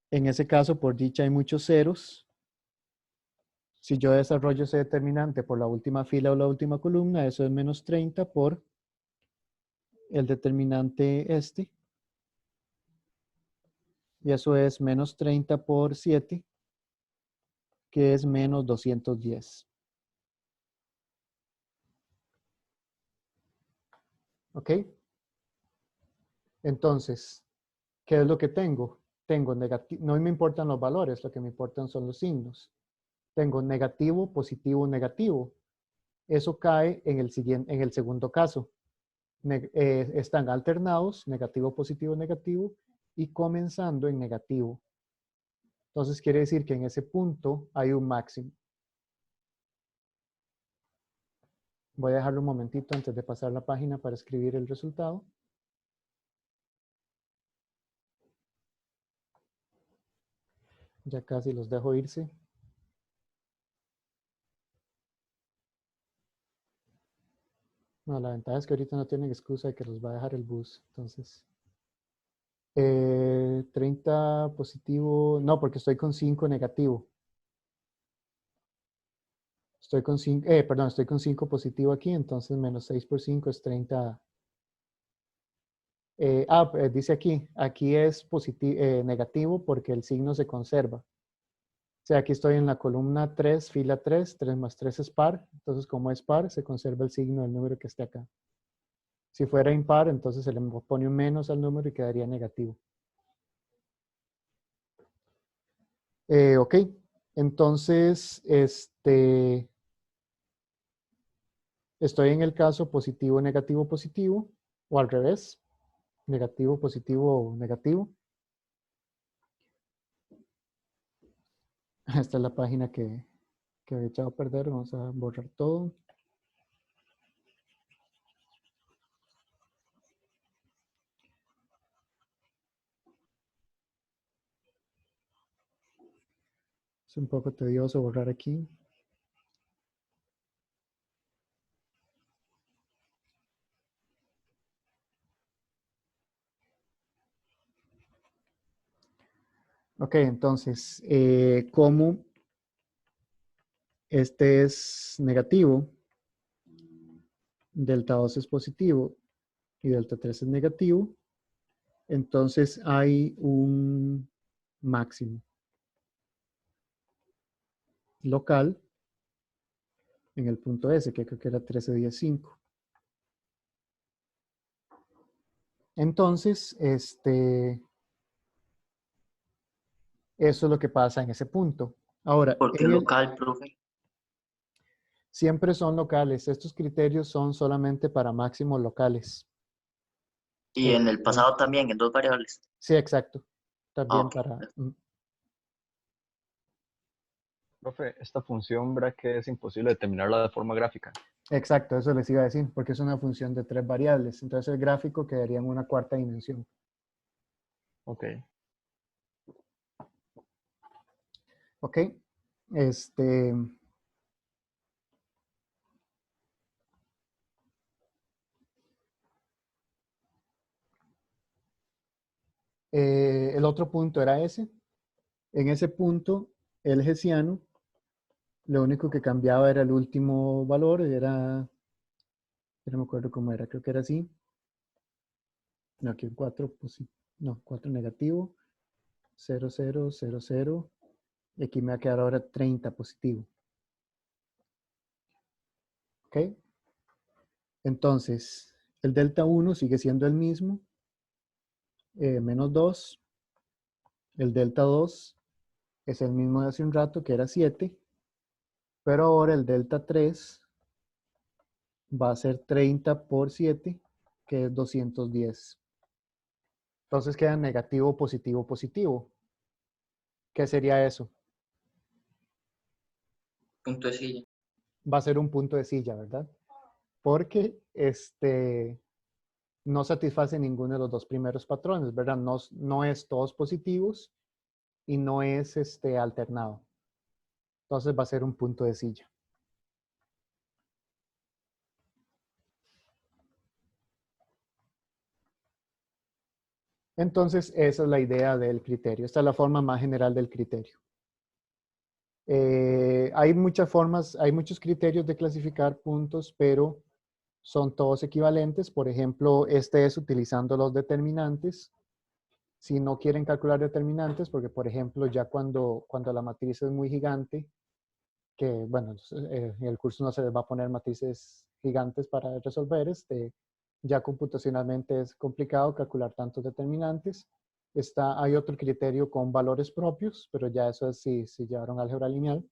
Speaker 1: En ese caso, por dicha, hay muchos ceros. Si yo desarrollo ese determinante por la última fila o la última columna, eso es menos 30 por el determinante este. Y eso es menos 30 por 7, que es menos 210. ¿Ok? Entonces, ¿qué es lo que tengo? Tengo negativo, no me importan los valores, lo que me importan son los signos. Tengo negativo, positivo, negativo. Eso cae en el segundo caso. Están alternados, negativo, positivo, negativo, y comenzando en negativo. Entonces quiere decir que en ese punto hay un máximo. Voy a dejarlo un momentito antes de pasar la página para escribir el resultado. Ya casi los dejo irse. No, la ventaja es que ahorita no tienen excusa de que los va a dejar el bus. Entonces, 30 positivo, no, porque estoy con 5 negativo. Estoy con 5, perdón, estoy con 5 positivo aquí, entonces menos 6 por 5 es 30. Dice aquí es negativo porque el signo se conserva. O sea, aquí estoy en la columna 3, fila 3, 3 más 3 es par. Entonces, como es par, se conserva el signo del número que esté acá. Si fuera impar, entonces se le pone un menos al número y quedaría negativo. Ok, entonces, estoy en el caso positivo, negativo, positivo, o al revés, negativo, positivo, negativo. Esta es la página que había echado a perder. Vamos a borrar todo. Es un poco tedioso borrar aquí. Ok, entonces, como este es negativo, delta 2 es positivo y delta 3 es negativo, entonces hay un máximo local en el punto S, que creo que era 13,15. Entonces, eso es lo que pasa en ese punto. Ahora,
Speaker 8: ¿Por qué local, profe?
Speaker 1: siempre son locales. Estos criterios son solamente para máximos locales.
Speaker 8: Y en el pasado también, en 2 variables.
Speaker 1: Sí, exacto. También
Speaker 8: Ok.
Speaker 1: para...
Speaker 4: Profe, esta función, ¿verdad que es imposible determinarla de forma gráfica?
Speaker 1: Exacto, eso les iba a decir, porque es una función de 3 variables. Entonces el gráfico quedaría en una cuarta dimensión.
Speaker 4: Ok.
Speaker 1: Ok. El otro punto era ese. En ese punto, el hessiano, lo único que cambiaba era el último valor, no me acuerdo cómo era, creo que era así. No, aquí 4, no, 4 negativo, 0, 0, 0, 0. Y aquí me va a quedar ahora 30 positivo. ¿Ok? Entonces, el delta 1 sigue siendo el mismo, menos 2. El delta 2 es el mismo de hace un rato, que era 7. Pero ahora el delta 3 va a ser 30 por 7, que es 210. Entonces queda negativo, positivo, positivo. ¿Qué sería eso?
Speaker 8: Punto de silla.
Speaker 1: Va a ser un punto de silla, ¿verdad? Porque no satisface ninguno de los dos primeros patrones, ¿verdad? No es todos positivos y no es alternado. Entonces va a ser un punto de silla. Entonces, esa es la idea del criterio. Esta es la forma más general del criterio. Hay muchas formas, hay muchos criterios de clasificar puntos, pero son todos equivalentes. Por ejemplo, este es utilizando los determinantes. Si no quieren calcular determinantes, porque por ejemplo, ya cuando la matriz es muy gigante, que bueno, en el curso no se les va a poner matrices gigantes para resolver, ya computacionalmente es complicado calcular tantos determinantes. Hay otro criterio con valores propios, pero ya eso es si llevaron álgebra lineal.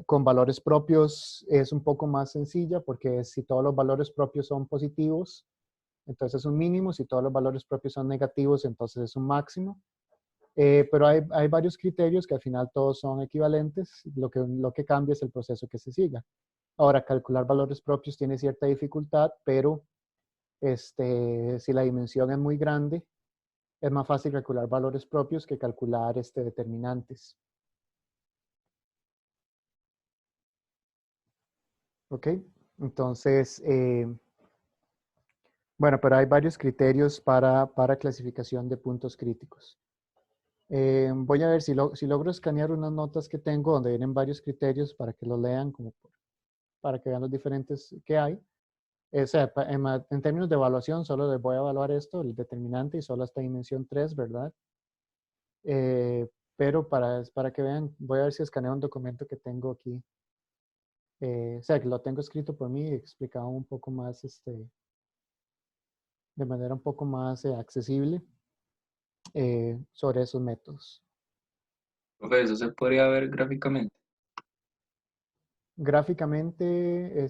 Speaker 1: Con valores propios es un poco más sencilla porque si todos los valores propios son positivos, entonces es un mínimo. Si todos los valores propios son negativos, entonces es un máximo. Pero hay varios criterios que al final todos son equivalentes. Lo que cambia es el proceso que se siga. Ahora, calcular valores propios tiene cierta dificultad, pero si la dimensión es muy grande, es más fácil calcular valores propios que calcular determinantes. ¿Ok? Entonces, bueno, pero hay varios criterios para clasificación de puntos críticos. Voy a ver si logro escanear unas notas que tengo donde vienen varios criterios para que los lean, para que vean los diferentes que hay. O sea, en términos de evaluación, solo les voy a evaluar esto, el determinante, y solo hasta dimensión 3, ¿verdad? Pero para que vean, voy a ver si escaneo un documento que tengo aquí. O sea, que lo tengo escrito por mí y explicado un poco más, de manera un poco más accesible sobre esos métodos.
Speaker 2: Profe, eso se podría ver gráficamente.
Speaker 1: Gráficamente,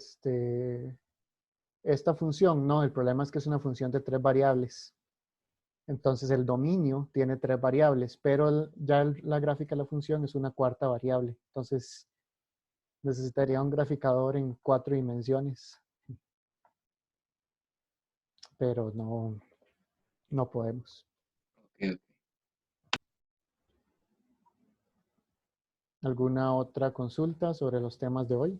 Speaker 1: esta función, no, el problema es que es una función de 3 variables. Entonces el dominio tiene 3 variables, pero la gráfica de la función es una cuarta variable. Entonces necesitaría un graficador en 4 dimensiones. Pero no podemos.
Speaker 2: Ok.
Speaker 1: ¿Alguna otra consulta sobre los temas de hoy?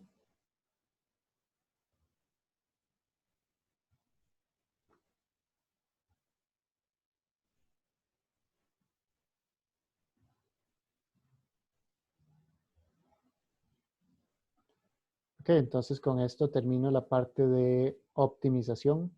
Speaker 1: Ok, entonces con esto termino la parte de optimización.